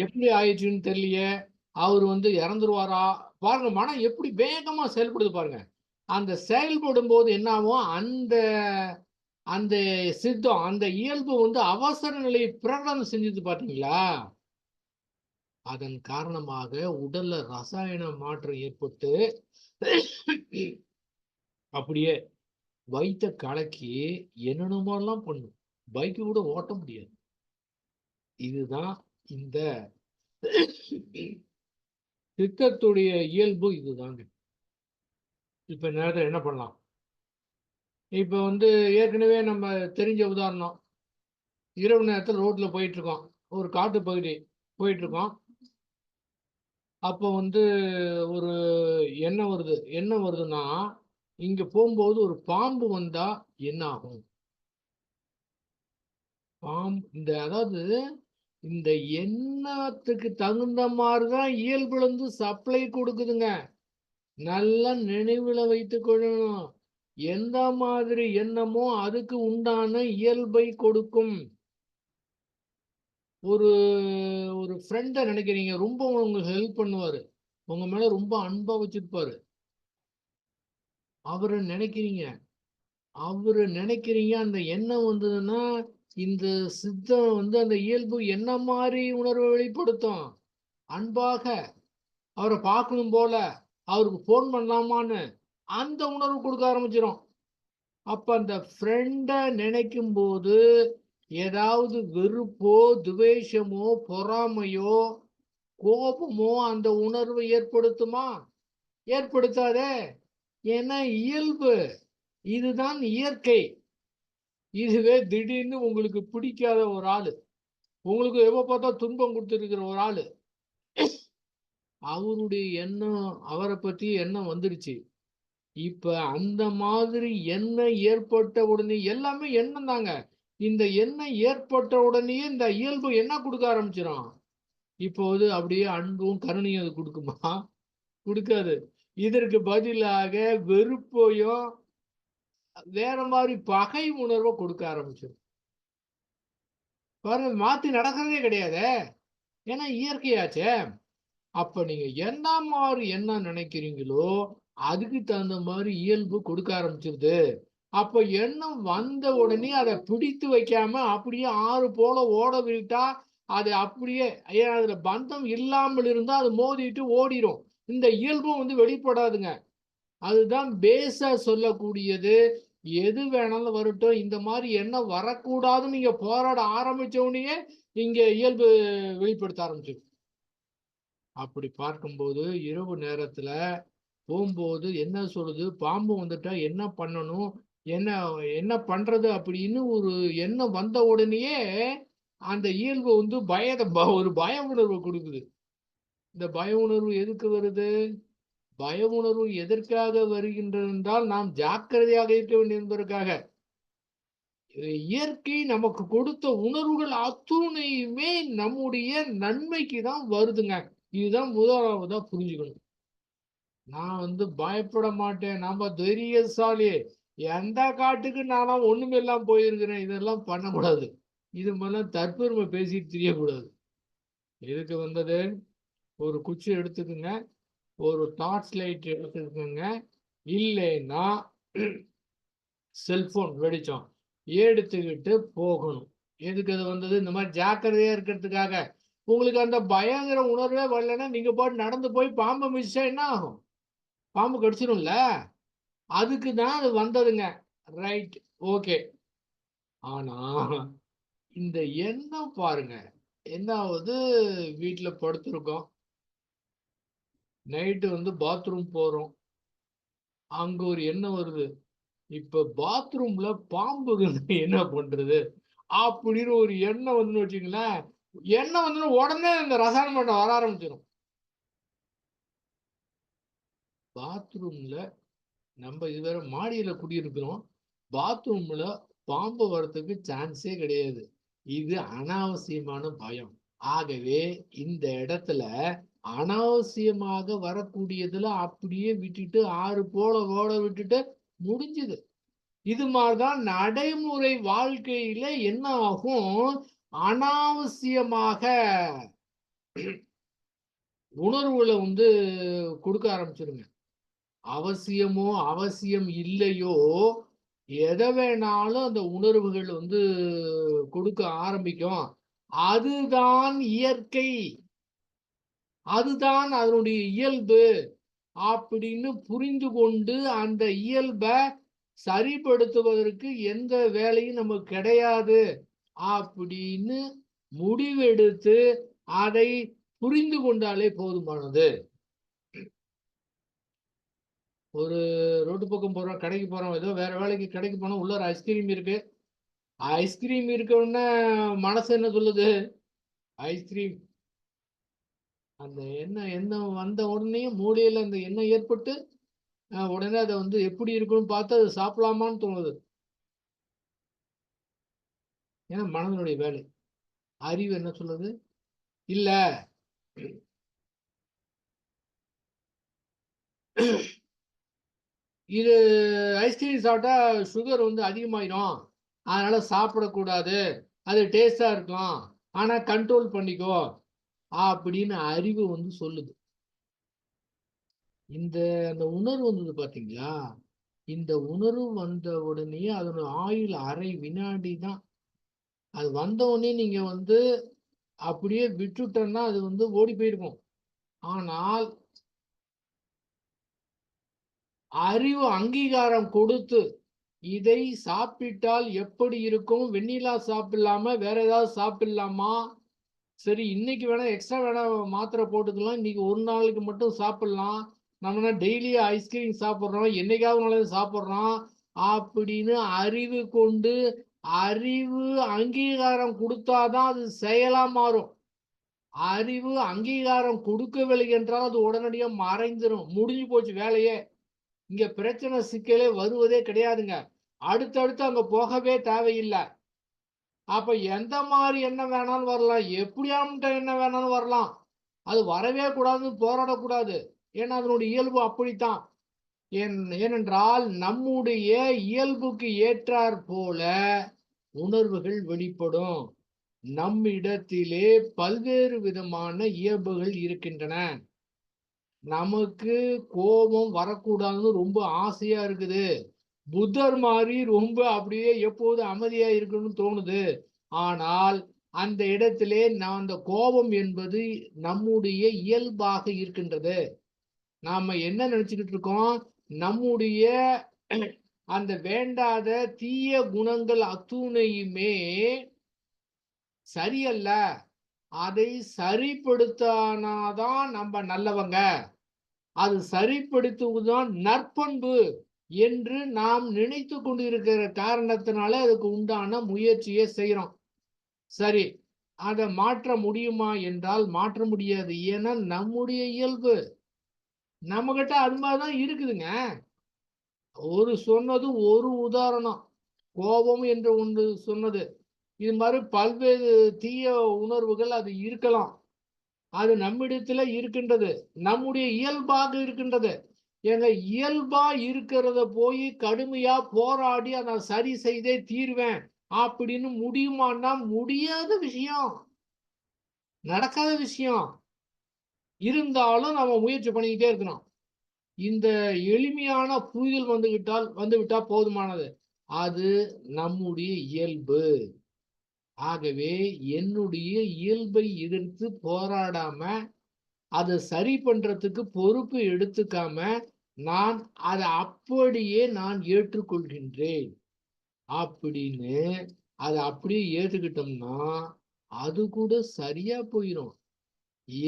எப்படி ஆயிடுச்சுன்னு தெரியலையே. அவர் வந்து இறந்துருவாரா பாருங்க. மனம் எப்படி வேகமா செயல்படுது பாருங்க. அந்த செயல்படும் போது என்ன ஆகும்? அந்த அந்த சித்தம், அந்த இயல்பு வந்து அவசர நிலையை பிரகடனம் செஞ்சது பாத்தீங்களா? அதன் காரணமாக உடல்ல ரசாயன மாற்றம் ஏற்பட்டு அப்படியே வயிற்ற கலக்கி என்னென்னமோலாம் பண்ணும். பைக்கு கூட ஓட்ட முடியாது. இதுதான் இந்த சித்தத்துடைய இயல்பு. இதுதாங்க. இப்ப நேரத்தில் என்ன பண்ணலாம்? இப்ப வந்து ஏற்கனவே நம்ம தெரிஞ்ச உதாரணம். இரவு நேரத்தில் ரோட்ல போயிட்டு இருக்கோம், ஒரு காட்டு பகுதி போயிட்டு இருக்கோம். அப்போ வந்து ஒரு என்ன வருதுன்னா, இங்க போகும்போது ஒரு பாம்பு வந்தா என்ன ஆகும்? அதாவது இந்த எண்ணத்துக்கு தகுந்த மாதிரிதான் இயல்புல சப்ளை கொடுக்குதுங்க. நல்லா நினைவுல வைத்துக் கொள்ளணும். எந்த மாதிரி எண்ணமோ அதுக்கு உண்டான இயல்பை கொடுக்கும். ஒரு ஒரு ஃப்ரெண்டை நினைக்கிறீங்க, ரொம்ப உங்களுக்கு ஹெல்ப் பண்ணுவாரு, உங்க மேல ரொம்ப அன்பா வச்சிருப்பாரு. அவரை நினைக்கிறீங்க, அந்த எண்ணம் வந்ததுன்னா இந்த சித்தம் வந்து அந்த இயல்பு என்ன மாதிரி உணர்வை வெளிப்படுத்தும்? அன்பாக அவரை பார்க்கணும் போல, அவருக்கு போன் பண்ணலாமான்னு அந்த உணர்வு கொடுக்க ஆரம்பிச்சிடும். அப்ப அந்த ஃப்ரெண்டை நினைக்கும் போது ஏதாவது வெறுப்போ, துவேஷமோ, பொறாமையோ, கோபமோ அந்த உணர்வை ஏற்படுத்துமா? ஏற்படுத்தாதே. ஏன்னா இயல்பு, இதுதான் இயற்கை. இதுவே திடீர்னு உங்களுக்கு பிடிக்காத ஒரு ஆளு, உங்களுக்கு எப்ப பார்த்தா துன்பம் கொடுத்துருக்கிற ஒரு ஆளு, அவருடைய எண்ணம், அவரை பத்தி எண்ணம் வந்துருச்சு. இப்ப அந்த மாதிரி எண்ணம் ஏற்பட்ட உடனே, எல்லாமே எண்ணம் தாங்க. இந்த எண்ணம் ஏற்பட்ட உடனே இந்த இயல்பு என்ன கொடுக்க ஆரம்பிச்சிடும்? இப்போது அப்படியே அன்பும் கருணையும் அது கொடுக்குமா? கொடுக்காது. இதற்கு பதிலாக வெறுப்பையும் வேற மாதிரி பகை உணர்வை கொடுக்க ஆரம்பிச்சிடும். பாருங்க, மாத்தி நடக்கிறதே கிடையாது. ஏன்னா இயற்கையாச்சே. அப்ப நீங்க என்ன மாதிரி என்ன நினைக்கிறீங்களோ அதுக்கு தகுந்த மாதிரி இயல்பு கொடுக்க ஆரம்பிச்சிருது. அப்ப எண்ணம் வந்த உடனே அதை பிடித்து வைக்காம அப்படியே ஆறு போல ஓட விட்டா அது அப்படியே, அதுல பந்தம் இல்லாமல் இருந்தா அது மோதிட்டு ஓடிடும். இந்த இயல்பும் வந்து வெளிப்படாதுங்க. அதுதான் பேஸா சொல்லக்கூடியது. எது வேணாலும் வரட்டும், இந்த மாதிரி எண்ணம் வரக்கூடாதுன்னு நீங்க போராட ஆரம்பிச்ச உடனே இங்க இயல்பு வெளிப்படுத்த ஆரம்பிச்சிடும். அப்படி பார்க்கும்போது இரவு நேரத்துல போகும்போது என்ன சொல்லுது, பாம்பு வந்துட்டா என்ன பண்ணணும், என்ன என்ன பண்றது அப்படின்னு ஒரு எண்ணம் வந்த உடனேயே அந்த இயல்பு வந்து ஒரு பய உணர்வு கொடுக்குது. இந்த பய உணர்வு எதுக்கு வருது? பய உணர்வு எதற்காக வருகின்றது என்றால், நாம் ஜாக்கிரதையாக இருக்க வேண்டும் என்பதற்காக. இயற்கை நமக்கு கொடுத்த உணர்வுகள் அத்துணையுமே நம்முடைய நன்மைக்கு தான் வருதுங்க. இதுதான் முதலாவதா புரிஞ்சுக்கணும். நான் வந்து பயப்பட மாட்டேன், நம்ம தைரியசாலி, எந்த காட்டுக்கு நானும் ஒண்ணுமெல்லாம் போயிருக்கிறேன், இதெல்லாம் பண்ணக்கூடாது. இது மாதிரிலாம் தற்பெருமை பேசிட்டு தெரியக்கூடாது. எதுக்கு வந்தது? ஒரு குச்சி எடுத்துக்குங்க, ஒரு டார்ச் லைட் எடுத்துக்கோங்க, இல்லைன்னா செல்போன் வெளிச்சம் எடுத்துக்கிட்டு போகணும். எதுக்கு அது வந்தது? இந்த மாதிரி ஜாக்கிரதையா இருக்கிறதுக்காக. உங்களுக்கு அந்த பயங்கர உணர்வே வரலன்னா நீங்க பாட்டு நடந்து போய் பாம்பை மிதிச்சா என்ன ஆகும்? பாம்பு கடிச்சிரும்ல. அதுக்கு தான் அது வந்ததுங்க. Right, okay. ஆனா இந்த எண்ணம் பாருங்க, என்ன ஆகுது? வீட்டுல படுத்திருக்கோம், நைட்டு வந்து பாத்ரூம் போறோம், அங்க ஒரு எண்ணம் வருது, இப்ப பாத்ரூம்ல பாம்பு இருந்தா என்ன பண்றது அப்படின்னு ஒரு எண்ணம் வந்து வச்சுங்களேன். எண்ணம் வந்து உடனே இந்த ரசாயன மண்டம் வர ஆரம்பிச்சிடும். பாத்ரூம்ல நம்ம இதுவரை மாடியில குடியிருக்கிறோம், பாத்ரூம்ல பாம்பு வரத்துக்கு சான்ஸே கிடையாது. இது அனாவசியமான பயம். ஆகவே இந்த இடத்துல அனாவசியமாக வரக்கூடியதுல அப்படியே விட்டுட்டு ஆறு போல ஓட விட்டுட்டு முடிஞ்சுது. இது மாதிரிதான் நடைமுறை வாழ்க்கையில என்ன ஆகும்? அனாவசியமாக உணர்வுகளை வந்து கொடுக்க ஆரம்பிச்சிருங்க. அவசியமோ அவசியம் இல்லையோ எதை வேணாலும் அந்த உணர்வுகள் வந்து கொடுக்க ஆரம்பிக்கும். அதுதான் இயற்கை, அதுதான் அதனுடைய இயல்பு அப்படின்னு புரிந்து கொண்டு அந்த இயல்பை சரிப்படுத்துவதற்கு எந்த வேலையும் நமக்கு கிடையாது அப்படின்னு முடிவெடுத்து அதை புரிந்து கொண்டாலே போதுமானது. ஒரு ரோட்டு பக்கம் போறோம், கடைக்கு போறோம், ஏதோ வேற வேலைக்கு கடைக்கு போனோம், உள்ள ஒரு ஐஸ்கிரீம் இருக்கு. ஐஸ்கிரீம் இருக்கவுடனே மனசு என்ன சொல்லுது? ஐஸ்கிரீம். அந்த எண்ணம் வந்த உடனே மூளையில அந்த எண்ணம் ஏற்பட்டு உடனே அதை வந்து எப்படி இருக்குன்னு பார்த்து அதை சாப்பிடலாமான்னு தோணுது. ஏன்னா மனதனுடைய வேலை. அறிவு என்ன சொல்லுது? இல்ல, இது ஐஸ்கிரீம் சாப்பிட்டா சுகர் வந்து அதிகமாயிடும், அதனால சாப்பிடக்கூடாது, அது டேஸ்டா இருக்கும், ஆனா கண்ட்ரோல் பண்ணிக்கோ அப்படின்னு அறிவு வந்து சொல்லுது. அந்த உணர்வு வந்தது பாத்தீங்களா? இந்த உணர்வு வந்த உடனே அதோட ஆயுள் அரை வினாடி தான். அது வந்த உடனே நீங்க வந்து அப்படியே விட்டுட்டோம்னா அது வந்து ஓடி போயிருக்கும். ஆனால் அறிவு அங்கீகாரம் கொடுத்து இதை சாப்பிட்டால் எப்படி இருக்கும், வெண்ணிலா சாப்பிடலாமா, வேற ஏதாவது சாப்பிடலாமா, சரி இன்னைக்கு வேணா எக்ஸ்ட்ரா வேணா மாத்திரை போட்டுக்கலாம், இன்னைக்கு ஒரு நாளைக்கு மட்டும் சாப்பிடலாம், நம்ம டெய்லி ஐஸ்கிரீம் சாப்பிட்றோம், என்னைக்காவது நாளைக்கு சாப்பிட்றோம் அப்படின்னு அறிவு கொண்டு அறிவு அங்கீகாரம் கொடுத்தாதான் அது செயலா மாறும். அறிவு அங்கீகாரம் கொடுக்கவில்லை என்றால் அது உடனடியாக மறைந்துடும், முடிஞ்சு போச்சு வேலையே. இங்க பிரச்சனை சிக்கலே வருவதே கிடையாதுங்க. அடுத்தடுத்து அங்க போகவே தேவையில்லை. அப்ப எந்த மாதிரி என்ன வேணாலும் வரலாம், எப்படியாமட்ட என்ன வேணாலும் வரலாம், அது வரவே கூடாதுன்னு போராடக்கூடாது. ஏன்னா அதனுடைய இயல்பு அப்படித்தான். ஏனென்றால் நம்முடைய இயல்புக்கு ஏற்றாற் போல உணர்வுகள் வெளிப்படும். நம்மிடத்திலே பல்வேறு விதமான இயல்புகள் இருக்கின்றன. நமக்கு கோபம் வரக்கூடாதுன்னு ரொம்ப ஆசையா இருக்குது, புத்தர் மாதிரி ரொம்ப அப்படியே எப்போது அமைதியா இருக்கணும்னு தோணுது. ஆனால் அந்த இடத்திலே அந்த கோபம் என்பது நம்முடைய இயல்பாக இருக்கின்றது. நாம என்ன நினைச்சுக்கிட்டு இருக்கோம்? நம்முடைய அந்த வேண்டாத தீய குணங்கள் அத்துணையுமே சரியல்ல, அதை சரிப்படுத்தானாதான் நம்ம நல்லவங்க, அது சரிப்படுத்துவதுதான் நற்பண்பு என்று நாம் நினைத்து கொண்டு இருக்கிற காரணத்தினால அதுக்கு உண்டான முயற்சியை செய்யறோம். சரி, அதை மாற்ற முடியுமா என்றால் மாற்ற முடியாது. ஏன்னா நம்முடைய இயல்பு நம்ம கிட்ட அது மாதிரிதான் இருக்குதுங்க. சொன்னது ஒரு உதாரணம், கோபம் என்று ஒன்று சொன்னது. இது மாதிரி பல்வேறு தீய உணர்வுகள் அது இருக்கலாம், அது நம்மிடத்துல இருக்கின்றது, நம்முடைய இயல்பாக இருக்கின்றது. எங்க இயல்பா இருக்கிறத போய் கடுமையா போராடி அதை சரி செய்தே தீர்வேன் அப்படின்னு முடியுமான்னா முடியாத விஷயம், நடக்காத விஷயம். இருந்தாலும் நம்ம முயற்சி பண்ணிக்கிட்டே இருக்கணும். இந்த எளிமையான புரிதல் வந்துவிட்டா போதுமானது. அது நம்முடைய இயல்பு. ஆகவே என்னுடைய இயல்பை எதிர்த்து போராடாம அதை சரி பண்றதுக்கு பொறுப்பு எடுத்துக்காம நான் அதை அப்படியே நான் ஏற்றுக்கொள்கின்றேன் அப்படின்னு அதை அப்படியே ஏற்றுக்கிட்டோம்னா அது கூட சரியா போயிடும்.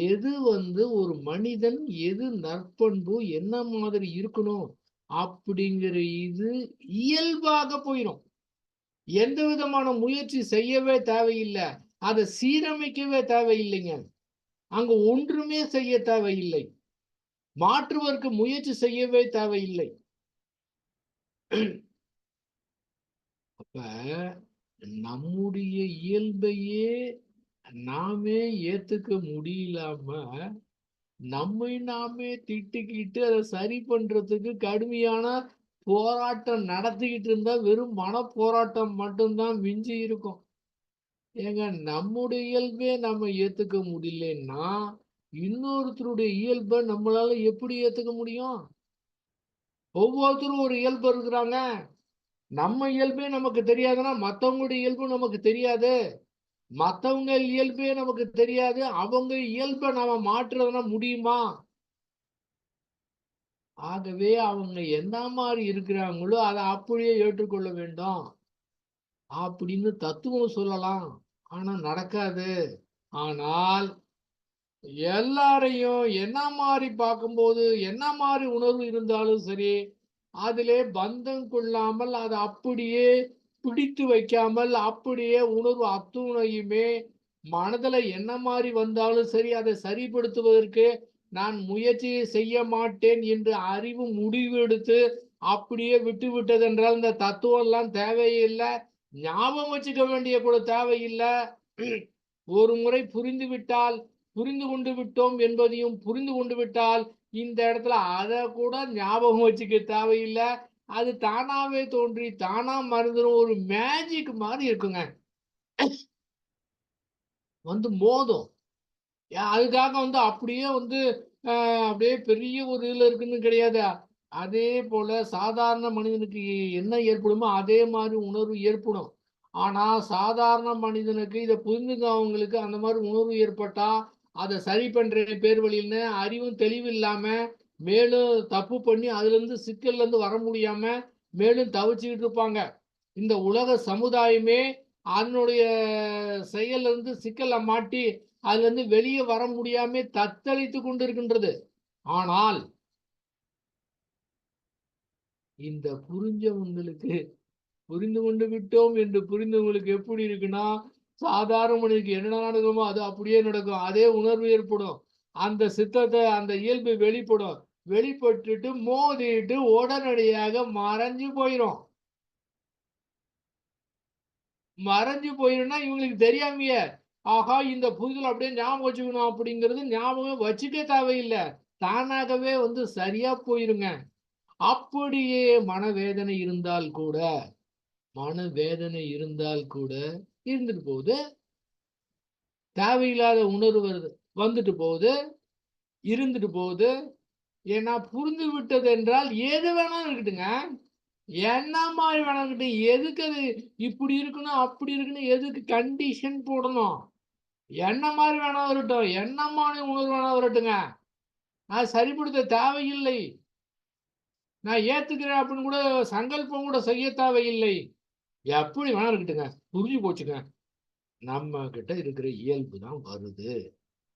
எது ஒரு மனிதன் எது நற்பண்பு என்ன மாதிரி இருக்கணும் அப்படிங்கிற இது இயல்பாக போயிடும். எந்த விதமான முயற்சி செய்யவே தேவையில்லை, அதை சீரமைக்கவே தேவையில்லைங்க. அங்க ஒன்றுமே செய்ய தேவையில்லை, மாற்றுவதற்கு முயற்சி செய்யவே தேவையில்லை. அப்ப நம்முடைய இயல்பையே நாமே ஏத்துக்க முடியலாம நம்மை நாமே திட்டிக்கிட்டு அதை சரி பண்றதுக்கு கடுமையான போராட்டம் நடத்திக்கிட்டு இருந்தா வெறும் மன போராட்டம் மட்டும்தான் மிஞ்சி இருக்கும். ஏங்க, நம்முடைய இயல்பே நம்ம ஏத்துக்க முடியலன்னா இன்னொருத்தருடைய இயல்பை நம்மளால எப்படி ஏத்துக்க முடியும்? ஒவ்வொருத்தரும் ஒரு இயல்பு இருக்கிறாங்க. நம்ம இயல்பே நமக்கு தெரியாதுன்னா மற்றவங்களுடைய இயல்பு நமக்கு தெரியாது. மற்றவங்க இயல்பே நமக்கு தெரியாது, அவங்க இயல்பை நாம மாற்றுறதுனா முடியுமா? ஆகவே அவங்க என்ன மாதிரி இருக்கிறாங்களோ அதை அப்படியே ஏற்றுக்கொள்ள வேண்டும் அப்படின்னு தத்துவம் சொல்லலாம், ஆனா நடக்காது. ஆனால் எல்லாரையும் என்ன மாதிரி பார்க்கும்போது என்ன மாதிரி உணர்வு இருந்தாலும் சரி, அதிலே பந்தம் கொள்ளாமல் அதை அப்படியே பிடித்து வைக்காமல் அப்படியே உணர்வு அத்துணையுமே மனதில் என்ன மாதிரி வந்தாலும் சரி அதை சரிப்படுத்துவதற்கு நான் முயற்சி செய்ய மாட்டேன் என்று அறிவு முடிவு எடுத்து அப்படியே விட்டு விட்டதென்றால் இந்த தத்துவம் எல்லாம் தேவையில்லை, ஞாபகம் வச்சுக்க வேண்டிய கூட தேவையில்லை. ஒரு முறை புரிந்து கொண்டு விட்டோம் என்பதையும் புரிந்து கொண்டு விட்டால் இந்த இடத்துல அதை கூட ஞாபகம் வச்சுக்க தேவையில்லை, அது தானாவே தோன்றி தானா மறந்துடும். ஒரு மேஜிக் மாதிரி இருக்குங்க, மோதும். அதுக்காக அப்படியே அப்படியே பெரிய ஒரு இதுல இருக்குன்னு கிடையாது. அதே போல சாதாரண மனிதனுக்கு என்ன ஏற்படுமோ அதே மாதிரி உணர்வு ஏற்படும். ஆனா சாதாரண மனிதனுக்கு இதை புரிந்துக்கவங்களுக்கு அந்த மாதிரி உணர்வு ஏற்பட்டா அதை சரி பண்ற பேர் வழின்னு அறிவும் தெளிவு இல்லாம மேலும் தப்பு பண்ணி அதுல இருந்து சிக்கல்ல இருந்து வர முடியாம மேலும் தவிச்சுக்கிட்டு இருப்பாங்க. இந்த உலக சமுதாயமே அதனுடைய செயல்ல இருந்து சிக்கல்ல மாட்டி அதுல இருந்து வெளியே வர முடியாம தத்தளித்து கொண்டிருக்கின்றது. ஆனால் இந்த புரிஞ்சவங்களுக்கு புரிந்து கொண்டு விட்டோம் என்று புரிந்தவங்களுக்கு எப்படி இருக்குன்னா, சாதாரண மனிதனுக்கு என்ன நடக்குமோ அது அப்படியே நடக்கும். அதே உணர்வு ஏற்படும், அந்த சித்தத்தை அந்த இயல்பு வெளிப்படும். வெளிப்பட்டுட்டு மோதிட்டு உடனடியாக மறைஞ்சு போயிடும். இவங்களுக்கு தெரியாமையே ஆஹா இந்த புரிதல் அப்படியே ஞாபகம் வச்சுக்கணும் அப்படிங்கிறது ஞாபகம் வச்சுக்க தேவையில்லை, தானாகவே சரியா போயிருங்க. அப்படியே மனவேதனை இருந்தால் கூட இருந்துட்டு போகுது, தேவையில்லாத உணர்வு வந்துட்டு போகுது, இருந்துட்டு போகுது. ஏன்னா புரிந்து விட்டது என்றால் எது வேணாலும் இருக்கட்டுங்க, என்ன மாதிரி வேணாம் இருக்கட்டும், எதுக்கு அது இப்படி இருக்கணும் அப்படி இருக்கணும், எதுக்கு கண்டிஷன் போடணும்? என்ன மாதிரி வேணா வரட்டும், என்ன மாதிரி உணர்வு வேணா வரட்டுங்க, நான் சரிப்படுத்த தேவையில்லை, நான் ஏத்துக்கிறேன் அப்படின்னு கூட சங்கல்பம் கூட செய்ய தேவையில்லை. எப்படி வேணா இருக்கட்டுங்க, புரிஞ்சு போச்சுங்க. நம்ம கிட்ட இருக்கிற இயல்பு தான் வருது,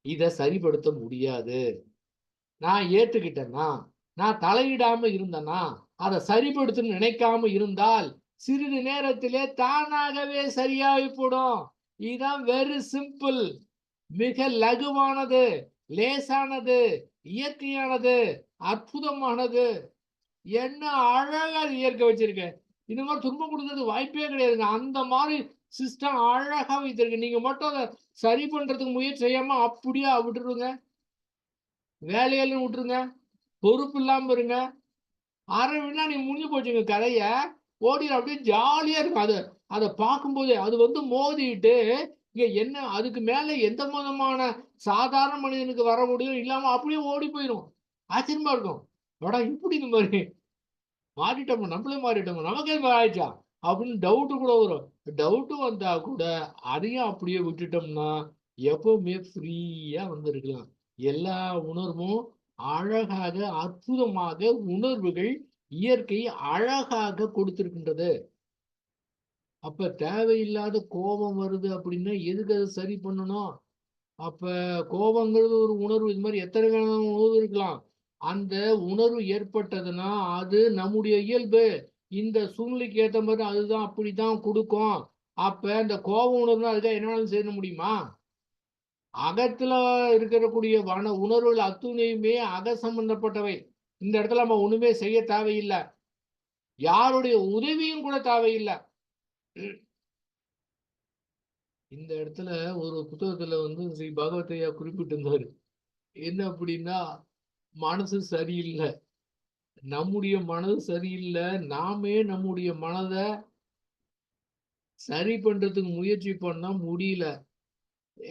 இதை சரிப்படுத்த முடியாது. நான் ஏத்துக்கிட்டேன்னா, நான் தலையிடாம இருந்தேன்னா, அதை சரிப்படுத்தணும்னு நினைக்காம இருந்தால் சிறிது நேரத்திலே தானாகவே சரியாகி போடும். இதுதான் வெரி சிம்பிள், மிக லகுவானது, லேசானது, இயற்கையானது, அற்புதமானது. என்ன அழகா இயற்கை வச்சிருக்க, இந்த மாதிரி துன்பம் கொடுக்கறது வாய்ப்பே கிடையாதுங்க. அந்த மாதிரி சிஸ்டம் அழகா வைத்திருக்கு. நீங்க மட்டும் அதை சரி பண்றதுக்கு முயற்சி செய்யாம அப்படியே விட்டுருங்க, வேலையெல்லாம் விட்டுருங்க, பொறுப்பு இல்லாம இருங்க, அரை வினாடி முடிஞ்சு போச்சுங்க கதைய, ஓடி அப்படியே ஜாலியா இருக்கும். அதை பார்க்கும்போது அது மோதிட்டு இங்க என்ன அதுக்கு மேல எந்த விதமான சாதாரண மனிதனுக்கு வர முடியும் இல்லாம அப்படியே ஓடி போயிடும். ஆச்சரியமா இருக்கும், இப்படி இந்த மாதிரி மாறிட்டோம், நம்மளே மாறிட்டோம், நமக்கே ஆயிடுச்சா அப்படின்னு டவுட்டு கூட வரும். டவுட்டு வந்தா கூட அதையும் அப்படியே விட்டுட்டோம்னா எப்பவுமே ஃப்ரீயா வந்திருக்கலாம். எல்லா உணர்வும் அழகாக அற்புதமாக உணர்வுகள் இயற்கை அழகாக கொடுத்திருக்கின்றது. அப்ப தேவையில்லாத கோபம் வருது அப்படின்னா எதுக்கு அதை சரி பண்ணணும்? அப்ப கோபங்கிறது ஒரு உணர்வு. இது மாதிரி எத்தனை உணர்வு இருக்கலாம். அந்த உணர்வு ஏற்பட்டதுன்னா அது நம்முடைய இயல்பு. இந்த சூழ்நிலைக்கு ஏற்ற மாதிரி அதுதான் அப்படித்தான் கொடுக்கும். அப்ப இந்த கோப உணர்வு அதுக்காக என்ன வேணாலும் செய்ய முடியுமா? அகத்துல இருக்கக்கூடிய உணர்வுகள் அத்துணையுமே அக சம்பந்தப்பட்டவை. இந்த இடத்துல நம்ம ஒண்ணுமே செய்ய தேவையில்லை. யாருடைய உதவியும் கூட தேவையில்லை. இந்த இடத்துல ஒரு புத்தகத்துல ஸ்ரீ பகவத்தையா குறிப்பிட்டிருந்தாரு. என்ன அப்படின்னா, மனசு சரியில்லை, நம்முடைய மனது சரியில்லை, நாமே நம்முடைய மனதை சரி பண்றதுக்கு முயற்சி பண்ணா முடியல.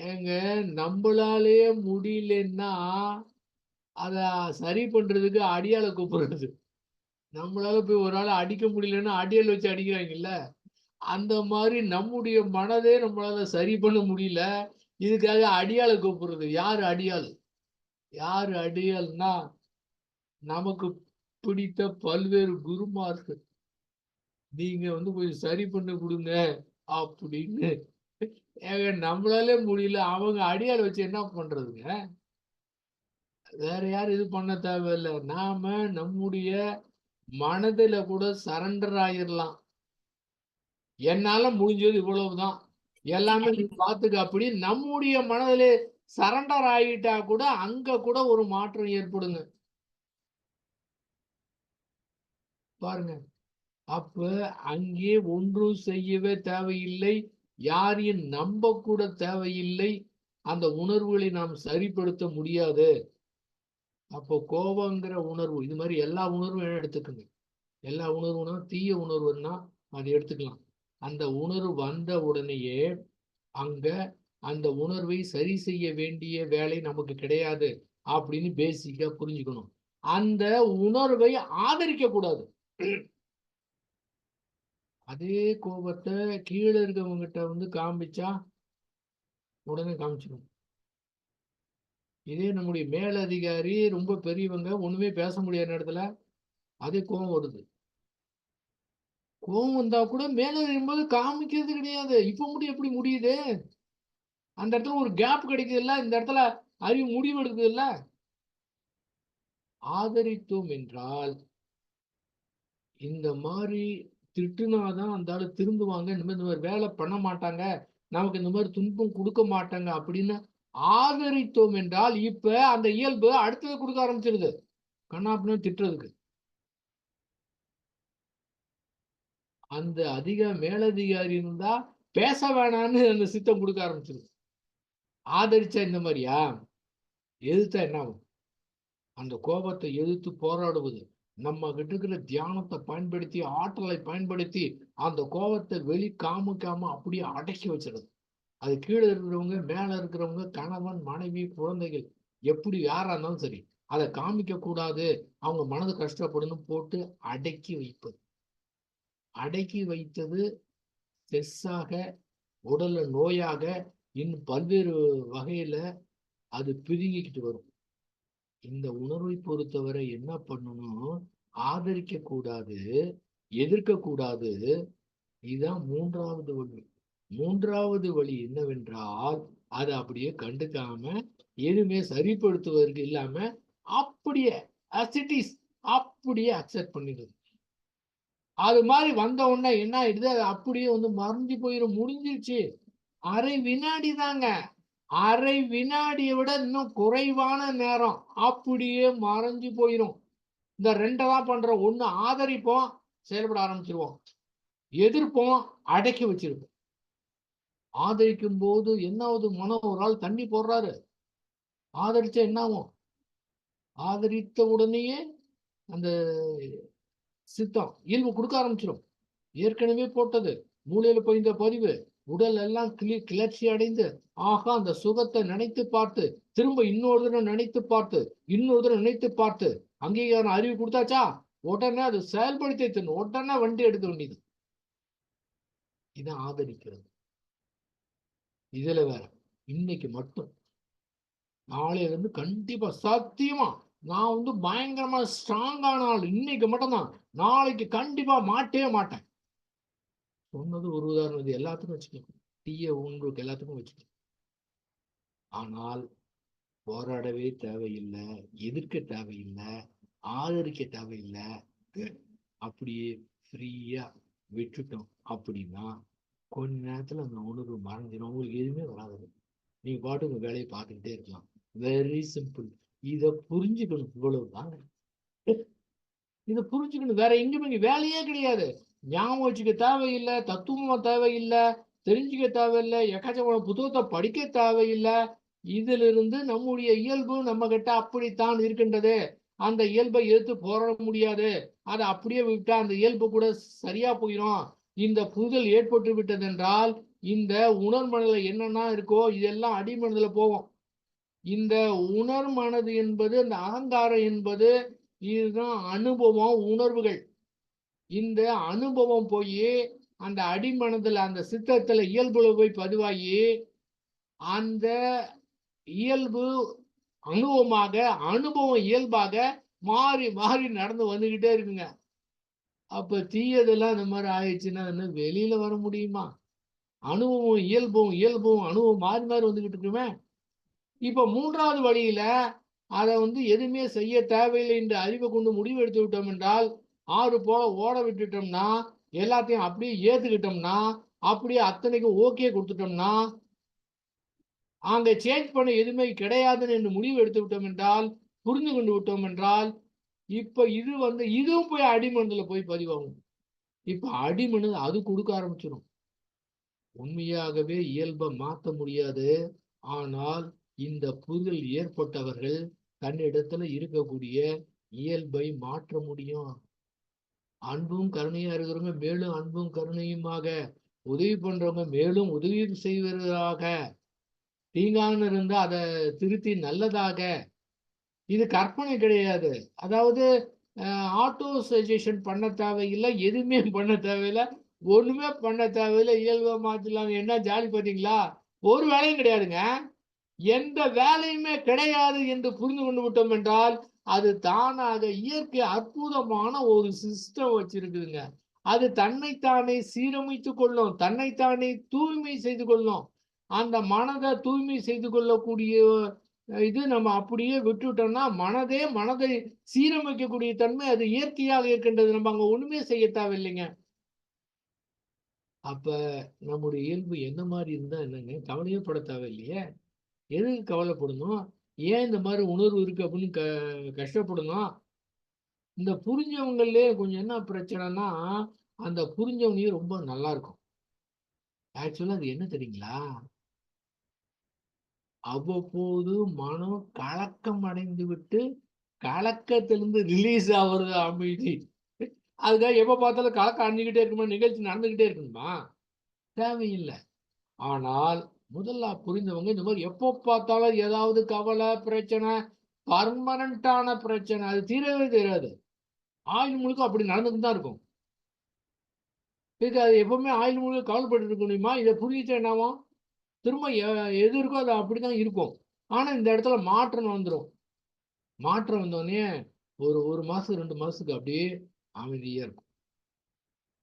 ஏங்க, நம்மளாலே முடியலன்னா அத சரி பண்றதுக்கு அடியாளை கூப்பிடுறது. நம்மளால போய் ஒரு ஆளை அடிக்க முடியலன்னா அடியாள் வச்சு அடிக்கிறாங்கல்ல, அந்த மாதிரி நம்முடைய மனதே நம்மளால சரி பண்ண முடியல, இதுக்காக அடியாளை கூப்பிடுறது. யாரு அடியாள்? யாரு அடியாள்னா நமக்கு பிடித்த பல்வேறு குருமார்கள். நீங்க போய் சரி பண்ண கொடுங்க அப்படின்னு. ஏங்க, நம்மளாலே முடியல, அவங்க அடியாள் வச்சு என்ன பண்றதுங்க? வேற யாரும் இது பண்ண தேவையில்லை. நாம நம்முடைய மனதுல கூட சரண்டர் ஆயிரலாம். என்னால முடிஞ்சது இவ்வளவுதான், எல்லாமே நீ பாத்துக்க அப்படி நம்முடைய மனதிலே சரண்டர் ஆகிட்டா கூட அங்க கூட ஒரு மாற்றம் ஏற்படுங்க. பாருங்க, அப்ப அங்கே ஒன்றும் செய்யவே தேவையில்லை, யாரையும் நம்ப கூட தேவையில்லை. அந்த உணர்வுகளை நாம் சரிப்படுத்த முடியாது. அப்போ கோபங்கிற உணர்வு, இது மாதிரி எல்லா உணர்வும் எடுத்துக்கோங்க. எல்லா உணர்வுனா தீய உணர்வுன்னா அதை எடுத்துக்கலாம். அந்த உணர்வு வந்த உடனேயே அங்க அந்த உணர்வை சரி செய்ய வேண்டிய வேலை நமக்கு கிடையாது அப்படின்னு பேசிக்கா புரிஞ்சுக்கணும். அந்த உணர்வை ஆதரிக்க கூடாது. அதே கோபத்தை கீழே இருக்கவங்க கிட்ட காமிச்சா உடனே காமிச்சிடும். இதே நம்முடைய மேலதிகாரி ரொம்ப பெரியவங்க ஒண்ணுமே பேச முடியாத இடத்துல அதே கோபம் வருது. கோபம் வந்தா கூட மேல இருக்கும்போது காமிக்கிறது கிடையாது. இப்ப முடியும் எப்படி முடியுது? அந்த இடத்துல ஒரு கேப் கிடைக்குது இல்ல, இந்த இடத்துல அறிவு முடிவு எடுக்குது இல்ல. ஆதரித்தோம் என்றால் இந்த மாதிரி திட்டுனாதான் அந்த ஆளு திருந்துவாங்க, இந்த மாதிரி வேலை பண்ண மாட்டாங்க, நமக்கு இந்த மாதிரி துன்பம் கொடுக்க மாட்டாங்க அப்படின்னு ஆதரித்தோம் என்றால் இப்ப அந்த இயல்பு அடுத்தது கொடுக்க ஆரம்பிச்சிருது, கண்ணாப்புன்னு திட்டுறதுக்கு. அந்த மேலதிகாரி இருந்தா பேச வேணான்னு அந்த சித்தம் கொடுக்க ஆரம்பிச்சிருது. ஆதரிச்சா இந்த மாதிரியா? எதிர்த்தா என்ன ஆகும்? அந்த கோபத்தை எதிர்த்து போராடுவது, நம்ம கிட்ட இருக்கிற தியானத்தை பயன்படுத்தி ஆற்றலை பயன்படுத்தி அந்த கோபத்தை வெளி காமிக்காம அப்படியே அடக்கி வச்சிருது. அது கீழே இருக்கிறவங்க மேல இருக்கிறவங்க கணவன் மனைவி குழந்தைகள் எப்படி யாரா இருந்தாலும் சரி, அதை காமிக்க கூடாது, அவங்க மனது கஷ்டப்படணும் போட்டு அடக்கி வைப்பது. அடக்கி வைத்தது ஸ்ட்ரெஸ்ஸாக, உடல்ல நோயாக, இன்னும் பல்வேறு வகையில அது பிதுங்கிக்கிட்டு வரும். இந்த உணர்வை பொறுத்தவரை என்ன பண்ணணும்? ஆதரிக்க கூடாது, எதிர்க்க கூடாது. இதுதான் மூன்றாவது வழி. மூன்றாவது வழி என்னவென்றால் அதை அப்படியே கண்டுக்காம எதுவுமே சரிப்படுத்துவதற்கு இல்லாம அப்படியே அசிட்டிஸ் அப்படியே அக்செப்ட் பண்ணிடுது. அது மாதிரி வந்த உடனே என்ன ஆயிடுது? அது அப்படியே மறைஞ்சு போயிடும். முடிஞ்சிருச்சு. அரை வினாடி தாங்க. அரை வினாடியை விட இன்னும் குறைவான நேரம் அப்படியே மறைஞ்சு போயிடும். இந்த ரெண்டை தான் பண்றோம். ஒண்ணு ஆதரிப்போம், செயல்பட ஆரம்பிச்சிருவோம். எதிர்ப்போம், அடக்கி வச்சிருப்போம். ஆதரிக்கும் போது என்ன ஆகுது? மனம் ஒரு ஆள் தண்ணி போடுறாரு, ஆதரிச்சா என்ன ஆகும்? ஆதரித்த உடனேயே அந்த சித்தம் இயல்பு கொடுக்க ஆரம்பிச்சிடும். ஏற்கனவே போட்டது மூளையில போயிருந்த பதிவு உடல் எல்லாம் கிளர்ச்சி அடைந்து ஆகா அந்த சுகத்தை நினைத்து பார்த்து திரும்ப இன்னொரு தடவை நினைத்து பார்த்து இன்னொரு தடவை நினைத்து பார்த்து அங்கீகாரம் அறிவு கொடுத்தாச்சா, உடனே அது செயல்படுத்தி உடனே வண்டி எடுக்க வேண்டியது. இதை ஆதரிக்கிறது. இதுல வேற இன்னைக்கு மட்டும், நாளையில இருந்து கண்டிப்பா சத்தியமா நான் வந்து பயங்கரமா ஸ்ட்ராங்கான ஆள், இன்னைக்கு மட்டும்தான், நாளைக்கு கண்டிப்பா மாட்டவே மாட்டேன் சொன்னது ஒரு உதாரணம். இது எல்லாத்துக்கும் வச்சுக்கணும், தீய உங்களுக்கு எல்லாத்துக்கும் வச்சுக்கணும். ஆனால் போராடவே தேவையில்லை, எதிர்க்க தேவையில்லை, ஆதரிக்க தேவையில்லை. அப்படியே ஃப்ரீயா விட்டுட்டோம் அப்படின்னா கொஞ்ச நேரத்துல அந்த உணர்வு மறைஞ்சிடும், உங்களுக்கு எதுவுமே வராது. நீங்க பாட்டு உங்க வேலையை பார்த்துக்கிட்டே இருக்கலாம். Very simple. இதை புரிஞ்சுக்கணும், இவ்வளவுதாங்க. இதை புரிஞ்சுக்கணும், வேற எங்கேயுமே வேலையே கிடையாது. ஞாபகம் வச்சுக்க தேவையில்லை, தத்துவமா தேவையில்லை, தெரிஞ்சுக்க தேவையில்லை, எக்கச்சக்கமான புத்தகத்தை படிக்க தேவையில்லை. இதிலிருந்து நம்முடைய இயல்பு நம்ம கிட்ட அப்படித்தான் இருக்கின்றது. அந்த இயல்பை எடுத்து போராட முடியாது. அதை அப்படியே விட்டா அந்த இயல்பு கூட சரியா போயிடும். இந்த புரிதல் ஏற்பட்டு விட்டது என்றால் இந்த உணர்மனதுல என்னென்ன இருக்கோ இதெல்லாம் அடிமனதுல போகும். இந்த உணர்மனது என்பது, அந்த அகங்காரம் என்பது, இதுதான் அனுபவம், உணர்வுகள். இந்த அனுபவம் போய் அந்த அடிமனதுல, அந்த சித்தத்துல, இயல்புல போய் பதிவாகி அந்த இயல்பு அனுபவமாக, அனுபவம் இயல்பாக மாறி மாறி நடந்து வந்துகிட்டே இருக்குங்க. அப்ப தீயதெல்லாம் இந்த மாதிரி ஆயிடுச்சுன்னா இன்னும் வெளியில வர முடியுமா? அனுபவம் இயல்பும், இயல்பும் அனுபவம் மாறி மாறி வந்துகிட்டு இருக்குமே. இப்ப மூன்றாவது வழியில அதை வந்து எதுவுமே செய்ய தேவையில்லை என்று அறிவை கொண்டு முடிவு எடுத்து விட்டோம் என்றால், ஆறு போல ஓட விட்டுட்டோம்னா, எல்லாத்தையும் அப்படியே ஏத்துக்கிட்டோம்னா, அப்படியே அத்தனைக்கும் ஓகே கொடுத்துட்டோம்னா, அங்க சேஞ்ச் பண்ண எதுவுமே கிடையாதுன்னு என்று முடிவு எடுத்து விட்டோம் என்றால், புரிந்து கொண்டு விட்டோம் என்றால், இப்ப இது வந்து இதுவும் போய் அடிமனதுல போய் பதிவாகும். இப்ப அடிமனது அது கொடுக்க ஆரம்பிச்சிடும். உண்மையாகவே இயல்பை மாற்ற முடியாது. ஆனால் இந்த புரிதல் ஏற்பட்டவர்கள் தன்னிடத்துல இருக்கக்கூடிய இயல்பை மாற்ற முடியும். அன்பும் கருணையா இருக்கிறவங்க மேலும் அன்பும் கருணையுமாக, உதவி பண்றவங்க மேலும் உதவி செய்வதாக, தீங்கான இருந்தா அதை திருத்தி நல்லதாக. இது கற்பனை கிடையாது. அதாவது ஆட்டோ சஜஷன் பண்ண தேவையில்லை, எதுவுமே பண்ண தேவையில்லை, ஒண்ணுமே பண்ண தேவையில்லை, இயல்பை மாத்திடலாம். என்ன ஜாலி பார்த்தீங்களா? ஒரு வேலையும் கிடையாதுங்க. எந்த வேலையுமே கிடையாது என்று புரிந்து கொண்டு விட்டோம் என்றால், அது தானாக இயற்கை அற்புதமான ஒரு சிஸ்டம் வச்சிருக்குதுங்க. அது தன்னைத்தானே சீரமைத்துக் கொள்ளும், தன்னைத்தானே தூய்மை செய்து கொள்ளும். அந்த மனதை தூய்மை செய்து கொள்ளக்கூடிய இது நம்ம அப்படியே விட்டுட்டோம்னா, மனதை சீரமைக்கக்கூடிய தன்மை அது இயற்கையாக இருக்கின்றது. நம்ம அங்க ஒண்ணுமே செய்ய தேவையில்லைங்க. அப்ப நம்முடைய இயல்பு என்ன மாதிரி இருந்தா என்னங்க, கவலையே பட தேவையில்லையே. எதுக்கு கவலைப்படணும்? ஏன் இந்த மாதிரி உணர்வு இருக்கு அப்படின்னு கஷ்டப்படணும்? இந்த புரிஞ்சவங்களே கொஞ்சம் என்ன பிரச்சனைனா, அந்த புரிஞ்சவனே ரொம்ப நல்லா இருக்கும். ஆக்சுவலா அது என்ன தெரியுங்களா? அவ்வப்போது மனம் கலக்கம் அடைந்து விட்டு கலக்கத்திலிருந்து ரிலீஸ் ஆகுறது அமைதி. அதுக்காக எப்ப பார்த்தாலும் கலக்கம் அடைஞ்சுக்கிட்டே இருக்குமா, நிகழ்ச்சி நடந்துகிட்டே இருக்கணுமா? தேவையில்லை. ஆனால் முதல்ல புரிந்தவங்க இந்த மாதிரி எப்போ பார்த்தாலும் ஏதாவது கவலை பிரச்சனை, பர்மனண்டான பிரச்சனை, அது தீரவே தீராது. ஆயுள் முழுக்க அப்படி நடந்துட்டு தான் இருக்கும். இதுக்கு அது எப்பவுமே ஆயுள் முழுக்க கவலைப்பட்டு இருக்க முடியுமா? இதை புரிஞ்சுட்டு என்னாவும் திரும்ப எது இருக்கோ அது அப்படிதான் இருக்கும். ஆனா இந்த இடத்துல மாற்றம் வந்துடும். மாற்றம் வந்தோடனே ஒரு மாசம் 2 மாசத்துக்கு அப்படியே அமைதியா இருக்கும்.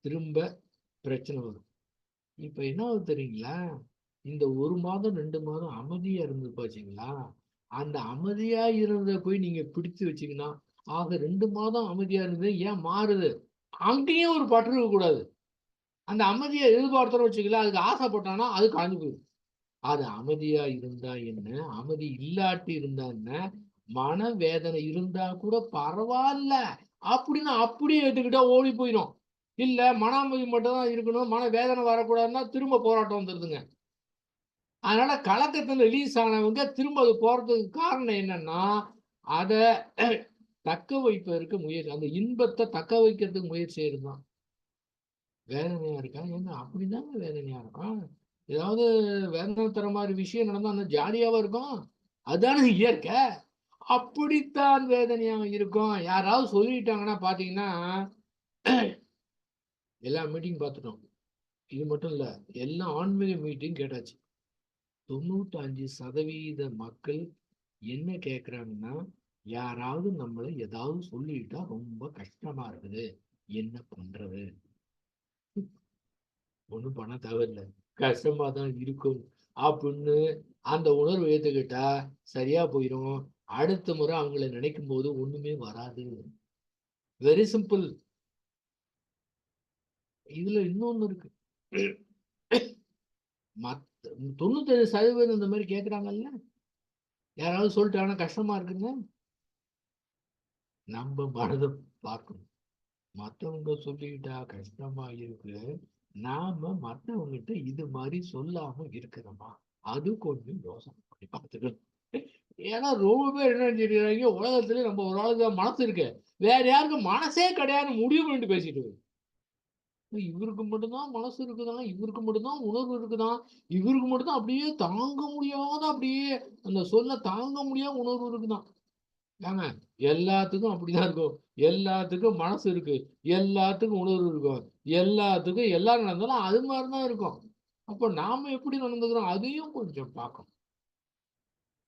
திரும்ப பிரச்சனை வரும். இப்ப என்ன ஆகுது தெரியுங்களா? இந்த 1 மாதம் 2 மாதம் அமைதியா இருந்து பாத்தீங்களா, அந்த அமைதியா இருந்ததை போய் நீங்க பிடிச்சு வச்சீங்கன்னா, ஆக 2 மாதம் அமைதியா இருந்தது ஏன் மாறுது? அங்கேயும் ஒரு பற்று இருக்க கூடாது. அந்த அமைதியை எதிர்பார்த்தோம்னு வச்சுக்கலாம், அதுக்கு ஆசைப்பட்டானா அது கலந்து போயிடும். அது அமைதியா இருந்தா என்ன, அமைதி இல்லாட்டி இருந்தா என்ன, மன வேதனை இருந்தா கூட பரவாயில்ல அப்படின்னு அப்படியே ஏற்றுக்கிட்டா ஓடி போயிடும். இல்ல மன அமைதி மட்டும் தான் இருக்கணும், மன வேதனை வரக்கூடாதுன்னா திரும்ப போராட்டம் வந்துருதுங்க. அதனால கலக்கத்துல ரிலீஸ் ஆனவங்க திரும்ப அது போறதுக்கு காரணம் என்னன்னா, அதை தக்க வைப்பதற்கு முயற்சி, அந்த இன்பத்தை தக்க வைக்கிறதுக்கு முயற்சி செய்யறதுதான். வேதனையா இருக்கா? ஏங்க அப்படிதாங்க வேதனையா இருக்கும். ஏதாவது வேதனை தர மாதிரி விஷயம் நடந்தா அந்த ஜாலியாவா இருக்கும்? அதுதானே இயற்கை. அப்படித்தான் வேதனையா இருக்கும். யாராவது சொல்லிட்டாங்கன்னா பாத்தீங்கன்னா, எல்லா மீட்டிங் பார்த்துட்டோம், இது மட்டும் இல்ல, எல்லா ஆன்மீக மீட்டிங் கேட்டாச்சு. 95% மக்கள் என்ன கேட்குறாங்கன்னா, யாராவது நம்மளை ஏதாவது சொல்லிட்டா ரொம்ப கஷ்டமா இருக்குது, என்ன பண்றது? ஒன்றும் பண்ண தேவையில்லை, கஷ்டமா தான் இருக்கும் அப்படின்னு அந்த உணர்வு ஏற்றுக்கிட்டா சரியா போயிடும். அடுத்த முறை அவங்கள நினைக்கும் போது ஒண்ணுமே வராது. Very simple. இதுல இன்னொன்னு இருக்கு. மத்த 95% இந்த மாதிரி கேட்குறாங்கல்ல, யாராவது சொல்லிட்டாங்கன்னா கஷ்டமா இருக்குங்க. நம்ம மனதை பார்க்கணும். மற்றவங்க சொல்லிட்டா கஷ்டமா இருக்கு, நாம மற்றவங்கிட்ட இது மாதிரி சொல்லாம இருக்கிறோமா, அது கொஞ்சம் யோசனை பண்ணி பார்த்துக்கணும். ஏன்னா ரொம்ப பேர் என்ன நினைச்சிருக்காங்க, உலகத்துல நம்ம ஒரு ஆளுக்கு தான் மனசு இருக்கு, வேற யாருக்கும் மனசே கிடையாது முடிவு பண்ணிட்டு பேசிட்டு இருக்கு. இவருக்கு மட்டும்தான் மனசு இருக்குதான், இவருக்கு மட்டும்தான் உணர்வு இருக்குதான், இவருக்கு மட்டும்தான் அப்படியே தாங்க முடியாத, அப்படியே அந்த சொல்ல தாங்க முடியாத உணர்வு இருக்குதான். ஏங்க, எல்லாத்துக்கும் அப்படிதான் இருக்கும். எல்லாத்துக்கும் மனசு இருக்கு, எல்லாத்துக்கும் உணர்வு இருக்கும், எல்லாத்துக்கும் எல்லாரும் நடந்தாலும் அது மாதிரிதான் இருக்கும். அப்போ நாம எப்படி நடந்துக்கிறோம் அதையும் கொஞ்சம் பார்க்கணும்,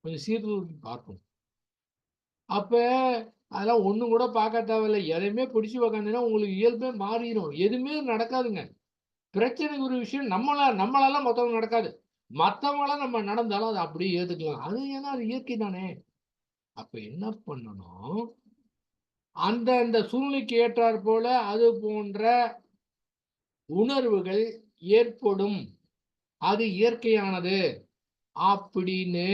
கொஞ்சம் சீர்தூக்கி பார்க்கணும். அப்ப அதெல்லாம் ஒண்ணும் கூட பார்க்க தேவையில்லை. எதையுமே பிடிச்சு உக்காந்தீங்கன்னா உங்களுக்கு இயல்பே மாறிடும். எதுவுமே நடக்காதுங்க. பிரச்சனைக்கு ஒரு விஷயம் நம்மளால மத்தவங்க நடக்காது. மத்தவங்களால நம்ம நடந்தாலும் அதை அப்படியே ஏத்துக்கலாம். அது ஏன்னா அது இயற்கை தானே. அப்ப என்ன பண்ணணும், அந்த அந்த சூழ்நிலைக்கு ஏற்றாற் போல அது போன்ற உணர்வுகள் ஏற்படும், அது இயற்கையானது அப்படின்னு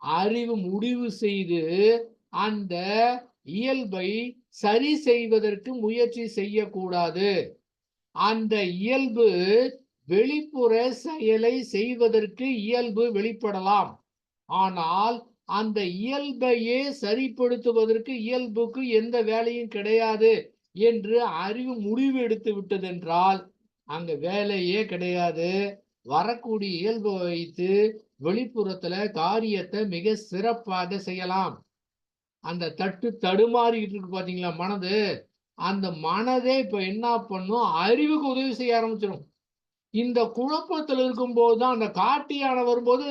அறிவு முடிவு செய்து அந்த இயல்பை சரி செய்வதற்கு முயற்சி செய்யக்கூடாது. அந்த இயல்பு வெளிப்புற செயலை செய்வதற்கு இயல்பு வெளிப்படலாம். ஆனால் அந்த இயல்பையே சரிப்படுத்துவதற்கு இயல்புக்கு எந்த வேலையும் கிடையாது என்று அறிவு முடிவு எடுத்து விட்டதென்றால் அங்க வேலையே கிடையாது. வரக்கூடிய இயல்பை வைத்து வெளிப்புறத்துல காரியத்தை மிக சிறப்பாக செய்யலாம். அந்த தடுமாறிட்டு இருக்கு பாத்தீங்களா மனது, அந்த மனதே இப்ப என்ன பண்ணும், அறிவுக்கு உதவி செய்ய ஆரம்பிச்சிடும். இந்த குழப்பத்தில் இருக்கும்போது தான் அந்த காட்டியான வரும்போது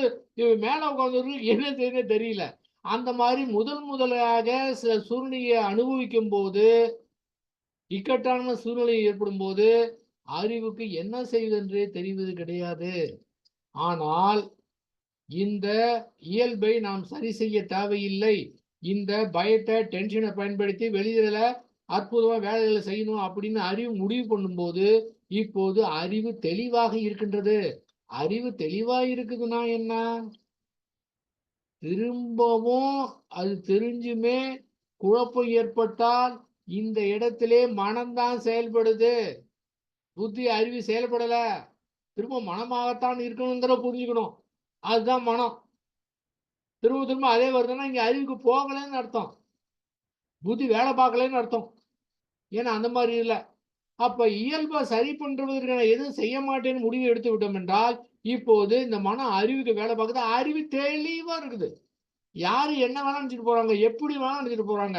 மேல உட்காந்து என்ன செய்ய தெரியல. அந்த மாதிரி முதலாக சில சூழ்நிலையை அனுபவிக்கும் போது, இக்கட்டான சூழ்நிலை ஏற்படும் போது அறிவுக்கு என்ன செய்வதென்றே தெரிவது கிடையாது. ஆனால் இந்த இயல்பை நாம் சரி செய்ய தேவையில்லை. இந்த பயத்தை, டென்ஷனை பயன்படுத்தி வெளியில அற்புதமா வேலைகளை செய்யணும் அப்படின்னு அறிவு முடிவு பண்ணும்போது, இப்போது அறிவு தெளிவாக இருக்கின்றது. அறிவு தெளிவாக இருக்குதுன்னா என்ன, திரும்பவும் அது தெரிஞ்சுமே குழப்பம் ஏற்பட்டால் இந்த இடத்திலே மனம்தான் செயல்படுது, புத்தி அறிவு செயல்படல. திரும்ப மனமாகத்தான் இருக்கணுங்கிற புரிஞ்சுக்கணும். அதுதான் மனம். திரும்ப திரும்ப அதே வருதுன்னா இங்க அறிவுக்கு போகலன்னு அர்த்தம், புத்தி வேலை பார்க்கலன்னு அர்த்தம். ஏன்னா அந்த மாதிரி இல்லை. அப்ப இயல்பை சரி பண்றதுக்கான எதுவும் செய்ய மாட்டேன்னு முடிவு எடுத்து விட்டோம் என்றால் இப்போது இந்த மனம் அறிவுக்கு வேலை பார்க்குது, அறிவு தெளிவா இருக்குது. யாரு என்ன வேணா நினைச்சிட்டு போறாங்க, எப்படி வேணா நினைச்சிட்டு போறாங்க.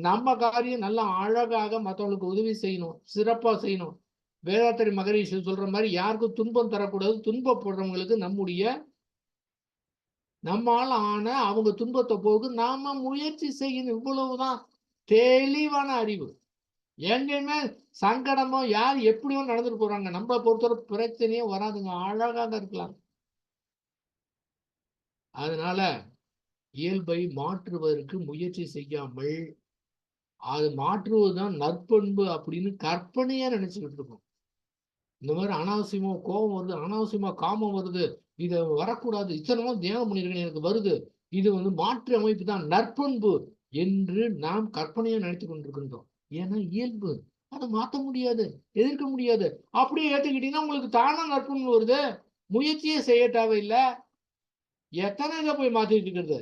நம்ம காரியம் நல்லா அழகாக மற்றவங்களுக்கு உதவி செய்யணும், சிறப்பா செய்யணும். வேதாத்திரி மகரிஷி சொல்ற மாதிரி யாருக்கும் துன்பம் தரக்கூடாது, துன்பப்படுறவங்களுக்கு நம்மால் ஆன அவங்க துன்பத்தை போக நாம முயற்சி செய்யணும். இவ்வளவுதான் தெளிவான அறிவு. எங்கேயுமே சங்கடமோ யார் எப்படியோ நடந்துட்டு போறாங்க, நம்மளை பொறுத்தவரை பிரச்சனையே வராதுங்க, அழகாக இருக்கலாம். அதனால இயல்பை மாற்றுவதற்கு முயற்சி செய்யாமல் அது மாற்றுவதுதான் நற்பண்பு அப்படின்னு கற்பனையா நினைச்சுக்கிட்டு இருக்கோம். இந்த மாதிரி அனாவசியமா கோபம் வருது, அனாவசியமா காமம் வருது, இதை வரக்கூடாது, இத்தனை நாள் தியானம் பண்ணிருக்கேன் எனக்கு வருது, இது மாற்று அமைப்பு தான் நற்பண்பு என்று நாம் கற்பனையா நினைத்து கொண்டிருக்கின்றோம். ஏன்னா இயல்பு அதை மாற்ற முடியாது, எதிர்க்க முடியாது. அப்படியே ஏற்றுக்கிட்டீங்கன்னா உங்களுக்கு தானா நற்பண்பு வருது, முயற்சியே செய்ய தேவையில்லை. எத்தனை இதை போய் மாத்திட்டு இருக்கிறது.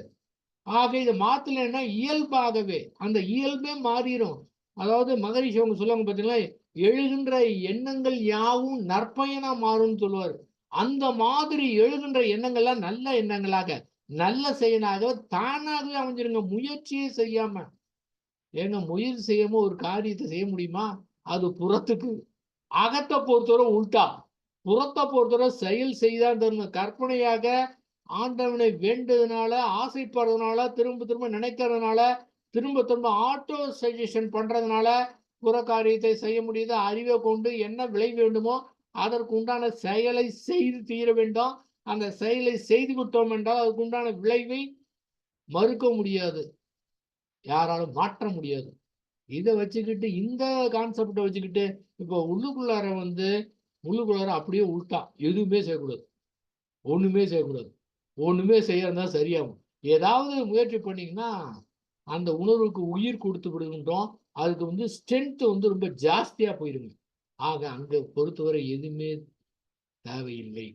ஆக இதை மாத்தலைன்னா இயல்பாகவே அந்த இயல்பே மாறிடும். அதாவது மகரிஷி அவங்க சொல்லுவாங்க பார்த்தீங்களா, எழுகின்ற எண்ணங்கள் யாவும் நற்பயனா மாறும்னு சொல்லுவார். அந்த மாதிரி எழுகின்ற எண்ணங்கள்லாம் நல்ல எண்ணங்களாக, நல்ல செயலாக தானாகவே அமைஞ்சிருங்க, முயற்சியே செய்யாம. ஏங்க முயற்சி செய்யாம ஒரு காரியத்தை செய்ய முடியுமா? அது புறத்துக்கு. அகத்தை பொறுத்தவரை உள்டா. புறத்தை பொறுத்தவரை செயல் செய்தான் தரணும். கற்பனையாக ஆண்டவனை வேண்டதுனால, ஆசைப்படுறதுனால, திரும்ப திரும்ப நினைக்கிறதுனால, திரும்ப திரும்ப ஆட்டோ சஜஷன் பண்றதுனால புற காரியத்தை செய்ய முடியுது. அறிவை கொண்டு என்ன விளைவு வேண்டுமோ அதற்கு உண்டான செயலை செய்து தீர வேண்டும். அந்த செயலை செய்து விட்டோம் என்றால் அதுக்கு உண்டான விளைவை மறுக்க முடியாது, யாராலும் மாற்ற முடியாது. இதை வச்சுக்கிட்டு, இந்த கான்செப்டை வச்சுக்கிட்டு இப்போ உள்ளுக்குள்ளார அப்படியே உள்டா எதுவுமே செய்யக்கூடாது, ஒண்ணுமே செய்யக்கூடாது, ஒண்ணுமே செய்யறதா சரியாகும். ஏதாவது முயற்சி பண்ணீங்கன்னா அந்த உணர்வுக்கு உயிர் கொடுத்து விடுகின்றோம். அதுக்கு ஸ்ட்ரென்த் ரொம்ப ஜாஸ்தியா போயிருங்க. ஆக அங்க பொறுத்தவரை எதுவுமே தேவையில்லை.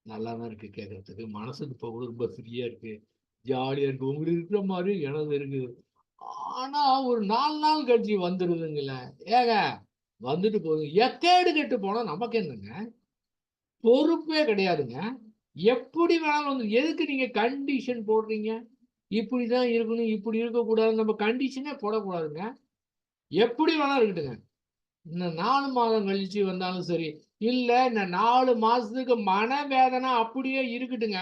நல்லாதான் இருக்கு கேட்கறதுக்கு, மனசுக்கு இப்போ கூட ரொம்ப ஃப்ரீயா இருக்கு, ஜாலியா இருக்கு. உங்களுக்கு இருக்கிற மாதிரி எனது இருக்குது. ஆனா ஒரு 4 நாள் கழிச்சு வந்துடுதுங்களே. ஏங்க வந்துட்டு போகுது, எக்கேடு கெட்டு போனா நமக்கு என்னங்க, பொறுப்பே கிடையாதுங்க. எப்படி வேணாலும் வந்து, எதுக்கு நீங்க கண்டிஷன் போடுறீங்க? இப்படிதான் இருக்கணும், இப்படி இருக்கக்கூடாது, நம்ம கண்டிஷனே போடக்கூடாதுங்க. எப்படி வேணா இருக்கட்டுங்க. இன்னும் 4 மாதம் கழிச்சு வந்தாலும் சரி, இல்ல இந்த 4 மாசத்துக்கு மனவேதனை அப்படியே இருக்கட்டுங்க.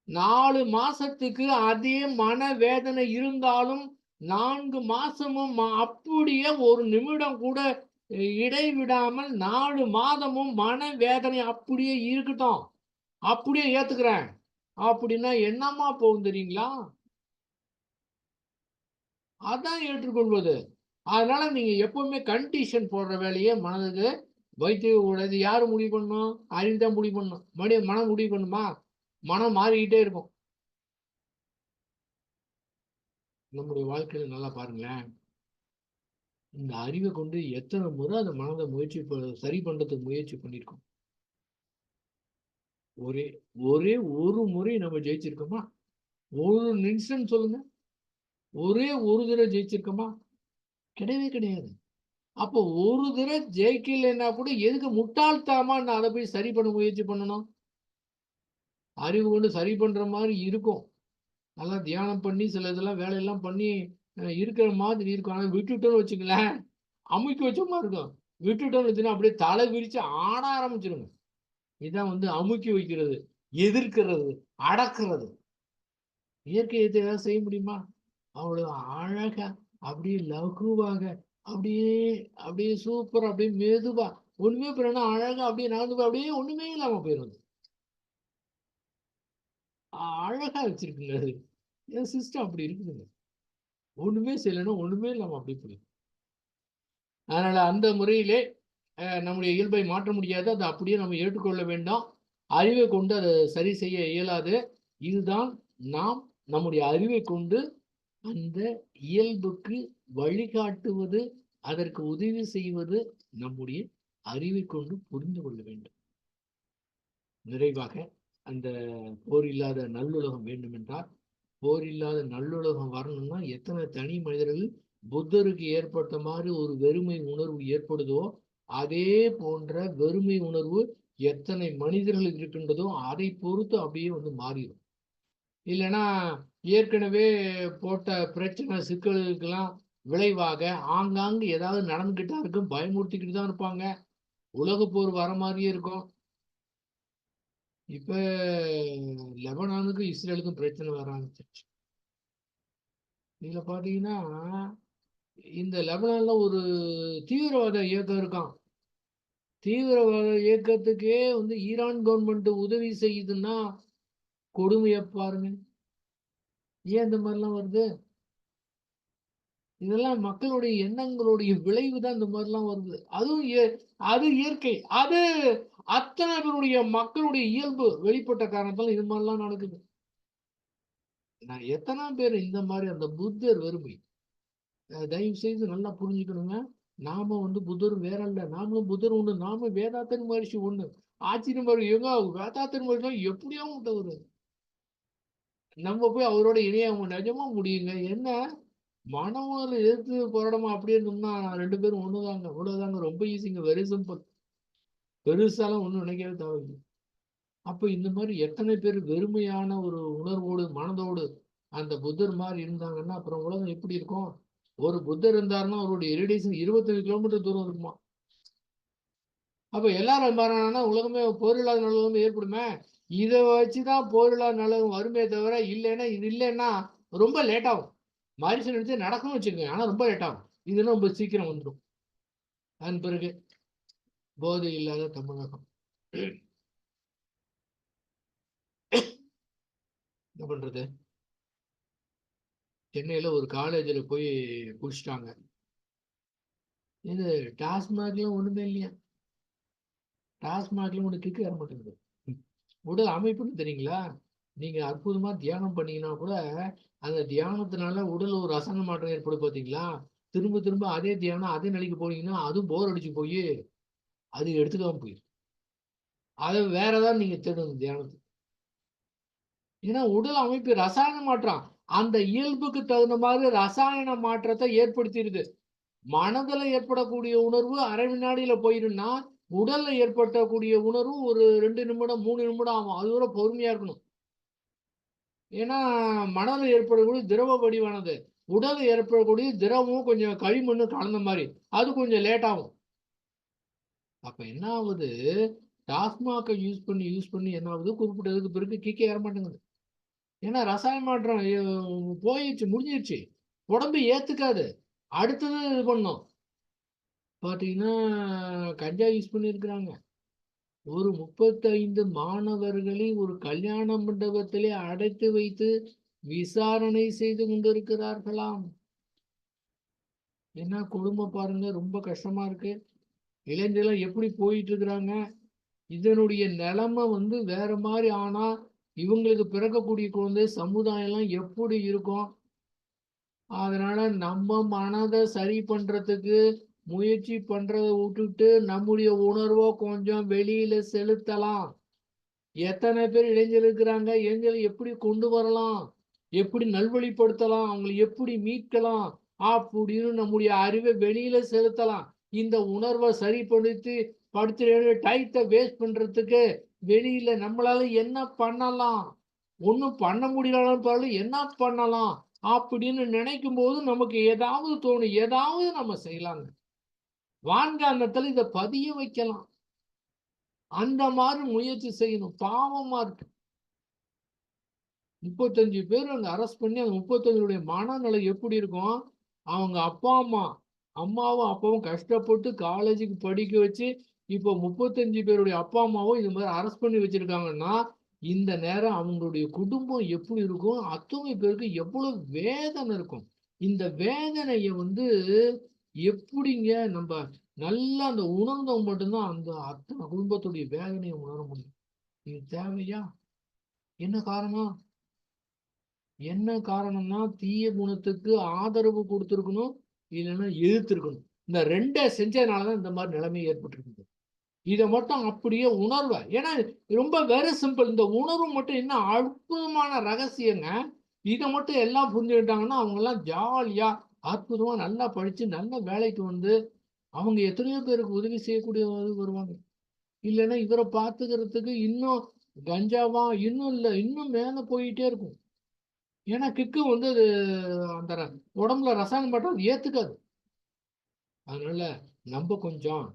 4 மாசத்துக்கு அதே மனவேதனை இருந்தாலும் 4 மாசமும் அப்படியே ஒரு நிமிடம் கூட இடைவிடாமல் 4 மாதமும் மனவேதனை அப்படியே இருக்கட்டும், அப்படியே ஏத்துக்கிறேன் அப்படின்னா என்னமா போகும் தெரியுங்களா? அதான் ஏற்றுக்கொள்வது. அதனால நீங்க எப்பவுமே கண்டிஷன் போடுற வேலையை மனதுக்கு வைத்து கூடாது. யாரு முடிவு பண்ணணும்? அறிவுதான் முடிவு பண்ணணும். மனம் முடிவு பண்ணுமா? மனம் மாறிக்கிட்டே இருக்கும். நம்முடைய வாழ்க்கையில நல்லா பாருங்களேன், இந்த அறிவை கொண்டு எத்தனை முறை அந்த மனதை சரி பண்றதுக்கு முயற்சி பண்ணியிருக்கோம். ஒரே ஒரே ஒரு முறை நம்ம ஜெயிச்சிருக்கோமா? ஒரு நிமிஷம் சொல்லுங்க, ஒரே ஒரு தடவை ஜெயிச்சிருக்கோமா? கிடையவே கிடையாது. அப்போ ஒரு தடவை ஜெயிக்கலைன்னா கூட எதுக்கு முட்டாள்தனமா நான் அதை போய் சரி பண்ண முயற்சி பண்ணணும்? அறிவு கொண்டு சரி பண்ற மாதிரி இருக்கும், நல்லா தியானம் பண்ணி சில இதெல்லாம் வேலையெல்லாம் பண்ணி இருக்கிற மாதிரி இருக்கும். ஆனால் விட்டுட்டோன்னு வச்சுங்களேன், அமுக்கி வச்ச மாதிரி இருக்கும். விட்டுட்டோன்னு வச்சுன்னா அப்படியே தலை விரிச்சு ஆட ஆரம்பிச்சிருங்க. இதுதான் அமுக்கி வைக்கிறது, எதிர்க்கிறது, அடக்கிறது. இயற்கையை ஏதாவது செய்ய முடியுமா? அவ்வளவு அழகா, அப்படியே லகுவாக, அப்படியே அப்படியே சூப்பரா, அப்படியே மெதுவா, ஒண்ணுமே பண்ணா அழகா அப்படியே நடந்து அப்படியே ஒண்ணுமே இல்லாம போயிடும். அழகா வச்சிருக்குங்க அது. என் சிஸ்டம் அப்படி இருக்குதுங்க. ஒண்ணுமே செய்யலைன்னா ஒண்ணுமே இல்லாம அப்படி போயிடும். அதனால அந்த முறையிலே நம்முடைய இயல்பை மாற்ற முடியாது, அதை அப்படியே நம்ம ஏற்றுக்கொள்ள வேண்டாம். அறிவை கொண்டு அதை சரி செய்ய இயலாது. இதுதான் நாம் நம்முடைய அறிவை கொண்டு அந்த இயல்புக்கு வழிகாட்டுவது, அதற்கு உதவி செய்வது நம்முடைய அறிவை கொண்டு புரிந்து கொள்ள வேண்டும். நிறைவாக, அந்த போர் இல்லாத நல்லுலகம் வேண்டும் என்றால், போர் இல்லாத நல்லுலகம் வரணும்னா எத்தனை தனி மனிதர்கள் புத்தருக்கு ஏற்பட்ட மாதிரி ஒரு வெறுமை உணர்வு ஏற்படுதோ, அதே போன்ற வெறுமை உணர்வு எத்தனை மனிதர்களுக்கு இருக்கின்றதோ அதை பொறுத்து அப்படியே மாறிடும். இல்லைன்னா ஏற்கனவே போட்ட பிரச்சனை சிக்கல்களுக்கெல்லாம் விளைவாக ஆங்காங்கு ஏதாவது நடந்துகிட்டா இருக்கும், பயமுறுத்திக்கிட்டு தான் இருப்பாங்க. உலக போர் வர மாதிரியே இருக்கும். இப்ப லெபனானுக்கும் இஸ்ரேலுக்கும் பிரச்சனை வர ஆரம்பிச்சிருச்சு. இதுல பாத்தீங்கன்னா, இந்த லெபனான்ல ஒரு தீவிரவாத இயக்கம் இருக்கான். தீவிரவாத இயக்கத்துக்கே ஈரான் கவர்மெண்ட் உதவி செய்யுதுன்னா கொடுமையை பாருங்க. ஏன் இந்த மாதிரிலாம் வருது? இதெல்லாம் மக்களுடைய எண்ணங்களுடைய விளைவு தான் இந்த மாதிரிலாம் வருது. அதுவும் அது இயற்கை. அது அத்தனை பேருடைய மக்களுடைய இயல்பு வெளிப்பட்ட காரணத்தால இது மாதிரிலாம் நடக்குது. நான் எத்தனை பேர் இந்த மாதிரி அந்த புத்தர் வெறுமை, தயவு செய்து நல்லா புரிஞ்சுக்கணுங்க. நாம புத்தர் வேற இல்ல, நாமளும் புத்தர் ஒண்ணு, நாம வேதாத்தன் மகர்ஷி ஒண்ணு. ஆச்சரியம் பாரு, எங்க வேதாத்தன் மகர்ஷி எப்படியா விட்டவரு, நம்ம போய் அவரோட இணைய நிஜமா முடியுங்க? என்ன மனவள எதிர்த்து போராடமா அப்படியே இருந்தோம்னா 2 பேரும் ஒண்ணுதாங்க, அவ்வளவுதாங்க. ரொம்ப ஈஸிங்க, வெரி சிம்பிள். பெருசாலாம் ஒண்ணும் நினைக்கவே தேவையில்லை. அப்ப இந்த மாதிரி எத்தனை பேர் வெறுமையான ஒரு உணர்வோடு மனதோடு அந்த புத்தர் மாதிரி இருந்தாங்கன்னா அப்புறம் உலகம் எப்படி இருக்கும்? ஒரு புத்தர் இருந்தாருன்னா அவருடைய ரேடியேஷன் 25 கிலோமீட்டர் தூரம் இருக்குமா. அப்ப எல்லாரும் மாறினா உலகமே போரில்லாத நிலவரம் ஏற்படுமே. இதை வச்சுதான் போரில்லாத நிலவரம் வருமே தவிர, இல்லைன்னா இது இல்லைன்னா ரொம்ப லேட் ஆகும். மனுஷன் நினைச்சு நடக்கும்னு வச்சுக்கோங்க, ஆனா ரொம்ப லேட் ஆகும். இதுன்னா ரொம்ப சீக்கிரம் வந்துடும். அதன் பிறகு போதை இல்லாத தமிழகம் என்ன பண்றது? சென்னையில ஒரு காலேஜில் போய் குடிச்சிட்டாங்க. இது டாஸ்மாக்லாம் ஒண்ணுமே இல்லையா? டாஸ்மாக்ல ஒன்று கிக்கு வர மாட்டேங்குது. உடல் அமைப்புன்னு தெரியுங்களா? நீங்க அற்புதமா தியானம் பண்ணீங்கன்னா கூட அந்த தியானத்தினால உடல் ஒரு ரசன மாற்றம் ஏற்படும் பார்த்தீங்களா? திரும்ப திரும்ப அதே தியானம் அதே நிலைக்கு போனீங்கன்னா அதுவும் போர் அடிச்சு போய் அது எடுத்துக்காம போயிடும். அதை வேற ஏதாவது நீங்க தேடணும் தியானத்துக்கு. ஏன்னா உடல் அமைப்பு ரசாயன மாற்றம் அந்த இயல்புக்கு தகுந்த மாதிரி ரசாயன மாற்றத்தை ஏற்படுத்திடுது. மனதில் ஏற்படக்கூடிய உணர்வு அரை வினாடியில போயிருன்னா உடல்ல ஏற்படக்கூடிய உணர்வு ஒரு 2 நிமிடம் 3 நிமிடம் ஆகும். அது கூட பொறுமையா இருக்கணும். ஏன்னா மனதில் ஏற்படக்கூடிய திரவ வடிவானது, உடல் ஏற்படக்கூடிய திரவமும் கொஞ்சம் களிமண்ணு கலந்த மாதிரி, அது கொஞ்சம் லேட் ஆகும். அப்ப என்ன ஆகுது? டாஸ்மாகை யூஸ் பண்ணி என்ன ஆகுது? குறிப்பிட்டதுக்கு பிறகு கிக்கே ஏற மாட்டேங்குது. ஏன்னா ரசாயன மாற்றம் போயிடுச்சு, முடிஞ்சிருச்சு. உடம்பு ஏத்துக்காது. அடுத்தது இது பண்ணும். பார்த்தீங்கன்னா கஞ்சா யூஸ் பண்ணியிருக்கிறாங்க. ஒரு 35 மாணவர்களை ஒரு கல்யாண மண்டபத்திலே அடைத்து வைத்து விசாரணை செய்து கொண்டிருக்கிறார்களாம். என்ன கொடுமை பாருங்க, ரொம்ப கஷ்டமா இருக்கு. இளைஞர்கள் எப்படி போயிட்டு இருக்கிறாங்க. இதனுடைய நிலைமை வேற மாதிரி ஆனா இவங்களுக்கு பிறக்கக்கூடிய குழந்தை சமுதாயம் எப்படி இருக்கும்? அதனால நம்ம மனதை சரி பண்றதுக்கு முயற்சி பண்றதை விட்டுட்டு நம்முடைய உணர்வை கொஞ்சம் வெளியில செலுத்தலாம். எத்தனை பேர் இளைஞர் இருக்கிறாங்க? இளைஞர்களை எப்படி கொண்டு வரலாம், எப்படி நல்வழிப்படுத்தலாம், அவங்களை எப்படி மீட்கலாம் அப்படின்னு நம்முடைய அறிவை வெளியில செலுத்தலாம். இந்த உணர்வை சரிப்படுத்தி டயத்தை வேஸ்ட் பண்றதுக்கு வெளியில நம்மளால என்ன பண்ணலாம், ஒன்றும் பண்ண முடியலன்னு என்ன பண்ணலாம் அப்படின்னு நினைக்கும் போது நமக்கு ஏதாவது தோணும், ஏதாவது நம்ம செய்யலாங்க. வான்காந்தத்துல இதை பதிய வைக்கலாம். அந்த மாதிரி முயற்சி செய்யணும். பாவமா இருக்கு. 35 பேர் அங்க அரெஸ்ட் பண்ணி அந்த 35 மனநிலை எப்படி இருக்கும்? அவங்க அப்பா அம்மாவும் அப்பாவும் கஷ்டப்பட்டு காலேஜுக்கு படிக்க வச்சு இப்போ 35 பேருடைய அப்பா அம்மாவும் இது மாதிரி அரெஸ்ட் பண்ணி வச்சிருக்காங்கன்னா இந்த நேரம் அவங்களுடைய குடும்பம் எப்படி இருக்கும்? அத்தனை பேருக்கு எவ்வளவு வேதனை இருக்கும். இந்த வேதனையை எப்படிங்க நம்ம நல்லா அந்த உணர்ந்தவங்க மட்டும்தான் அந்த அத்தனை குடும்பத்துடைய வேதனையை உணர முடியும். இது தேவையா? என்ன காரணம்? என்ன காரணம்னா தீய குணத்துக்கு ஆதரவு கொடுத்துருக்கணும், இல்லைன்னா எதிர்த்திருக்கணும். இந்த ரெண்டை செஞ்சதுனாலதான் இந்த மாதிரி நிலைமை ஏற்பட்டிருக்குது. இதை மட்டும் அப்படியே உணர்வை, ஏன்னா ரொம்ப வெரி சிம்பிள். இந்த உணர்வு மட்டும் என்ன அற்புதமான ரகசியங்க. இதை மட்டும் எல்லாம் புரிஞ்சுக்கிட்டாங்கன்னா அவங்க எல்லாம் ஜாலியா அற்புதமா நல்லா படிச்சு நல்ல வேலைக்கு அவங்க எத்தனையோ பேருக்கு உதவி செய்யக்கூடிய வருவாங்க. இல்லைன்னா இவரை பார்த்துக்கிறதுக்கு இன்னும் கஞ்சாவா இன்னும் இல்லை இன்னும் மேல போயிட்டே இருக்கும். ஏன்னா கிக்கு அது அந்த உடம்புல ரசாயனம் மாற்றம் ஏத்துக்காது. அதனால நம்ம கொஞ்சம்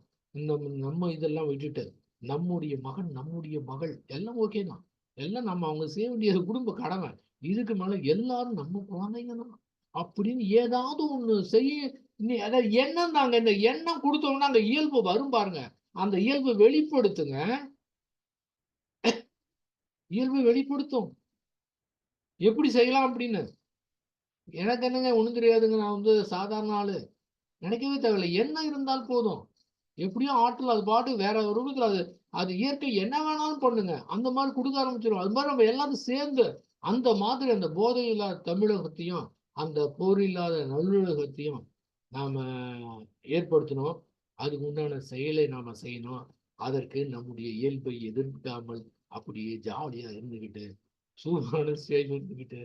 நம்ம இதெல்லாம் விட்டுட்டு நம்முடைய மகன் நம்முடைய மகள் எல்லாம் ஓகே தான், எல்லாம் நம்ம அவங்க செய்ய வேண்டிய குடும்ப கடமை. இதுக்கு மேல எல்லாரும் நம்ம குழந்தைங்க தான் அப்படின்னு ஏதாவது ஒண்ணு செய்ய. அதாவது எண்ணம் தாங்க. இந்த எண்ணம் கொடுத்தோம்னா அந்த இயல்பு வரும் பாருங்க. அந்த இயல்பு வெளிப்படுத்துங்க. இயல்பு வெளிப்படுத்தும் எப்படி செய்யலாம் அப்படின்னு. எனக்கு என்னங்க ஒண்ணும் தெரியாதுங்க, நான் சாதாரண ஆளு. நினைக்கவே தேவையில்லை, என்ன இருந்தால் போதும். எப்படியும் ஆற்றல் அது பாட்டு வேற ஒரு ரூபத்துல அது அது இயற்கை என்ன வேணாலும் பண்ணுங்க அந்த மாதிரி கொடுக்க ஆரம்பிச்சிடும். அது மாதிரி நம்ம எல்லாரும் சேர்ந்து அந்த மாதிரி அந்த போதை இல்லாத தமிழகத்தையும் அந்த போர் இல்லாத நல்லுலகத்தையும் நாம ஏற்படுத்தணும். அதுக்கு உண்டான செயலை நாம செய்யணும். அதற்கு நம்முடைய இயல்பை எதிர்க்காமல் அப்படியே ஜாலியா இருந்துக்கிட்டு சூடான ஸ்டேஜ் இருந்துக்கிட்டு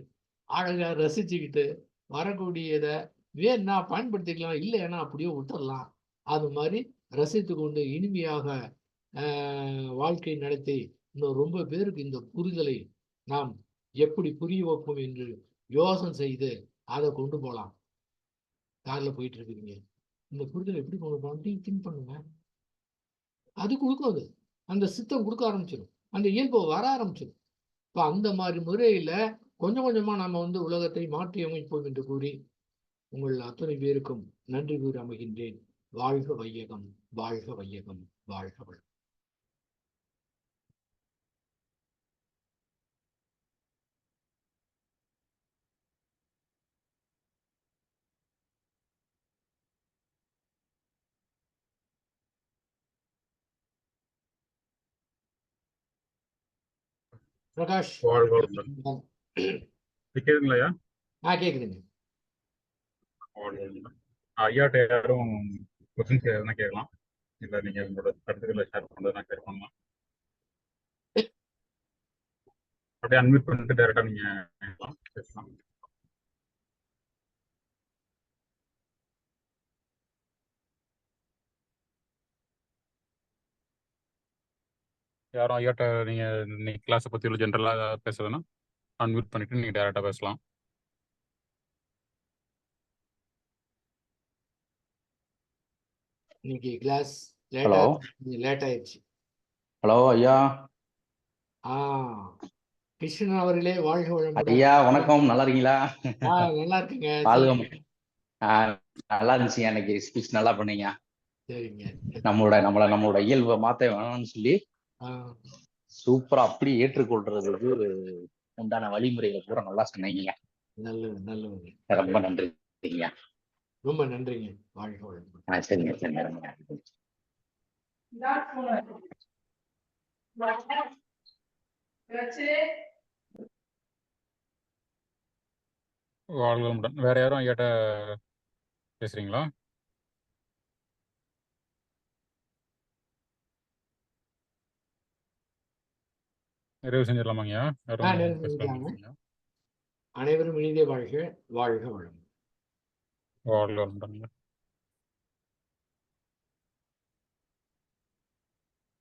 அழகா ரசிச்சுக்கிட்டு வரக்கூடியதை வேணா பயன்படுத்திக்கலாம், இல்லைன்னா அப்படியே விட்டுடலாம். அது மாதிரி ரசித்து கொண்டு இனிமையாக வாழ்க்கை நடத்தி இன்னும் ரொம்ப பேருக்கு இந்த புரிதலை நாம் எப்படி புரிய வைப்போம் என்று யோசனை செய்து அதை கொண்டு போகலாம். கார்ல போயிட்டு இருக்கிறீங்க, இந்த புரிதல் எப்படி கொண்டு போகணும் திங்க் பண்ணுங்க. அது கொடுக்கும், அது அந்த சித்தம் கொடுக்க ஆரம்பிச்சிடும், அந்த இயல்பு வர ஆரம்பிச்சிடும். இப்போ அந்த மாதிரி முறையில் கொஞ்சம் கொஞ்சமாக நம்ம வந்து உலகத்தை மாற்றி அமைப்போம் என்று கூறி உங்கள் அத்தனை பேருக்கும் நன்றி கூறி அமைகின்றேன். வாழ்க வையகம், வாழ்க வையகம், வாழ்க வளம். பிரகாஷ் வாழ்க வளமுடன். கேக்குதுங்களா? கேக்குதுங்க. வாழ்க வளமுடன். ஐயாட்ட யாரும் கொஸ்டின்ஸ் எதுனா கேட்கலாம், இல்லை நீங்க உங்களோட கருத்துக்களை ஷேர் பண்ணுறதுனா ஷேர் பண்ணலாம். அப்படியே அன்மியூட் பண்ணிட்டு டைரக்டா நீங்க பேசலாம். யாரும் ஐயாட்ட நீங்க இன்னைக்கு கிளாஸை பத்தி உள்ள ஜென்ரலா பேசுறதுன்னா அன்மியூட் பண்ணிட்டு நீங்க டைரக்டா பேசலாம். இன்னைக்கு கிளாஸ் ஹலோ லேட் ஆயிடுச்சு. ஹலோ ஐயா. கிருஷ்ணன் அவர்களே, வாழ்க வளமுடன். ஐயா வணக்கம், நல்லா இருக்கீங்களா? நல்லா இருக்குங்க. வாழ்க. நல்லா இருந்துச்சுங்க, எனக்கு ஸ்பீச் நல்லா பண்ணீங்க. சரிங்க. நம்மளோட இயல்பை மாத்த வேணும்னு சொல்லி சூப்பரா அப்படி ஏற்றுக்கொள்றதுக்கு உண்டான வழிமுறைகளை பூரா நல்லா சொன்னீங்க. நல்லது நல்லது. ரொம்ப நன்றிங்க. ரொம்ப நன்றிங்க. வாழ்க வளமுடன். சரிங்க சரிங்க. வாழ்க வளமுடன். வேற யாரும் ஐயாட்ட பேசுறீங்களா? நிறைவு செஞ்சிடலாமாங்கய்யா? யாரும் பேசலாம்? அனைவரும் இனிதே வாழ்க, வாழ்க வளம். வாழ்க வளமுடன்.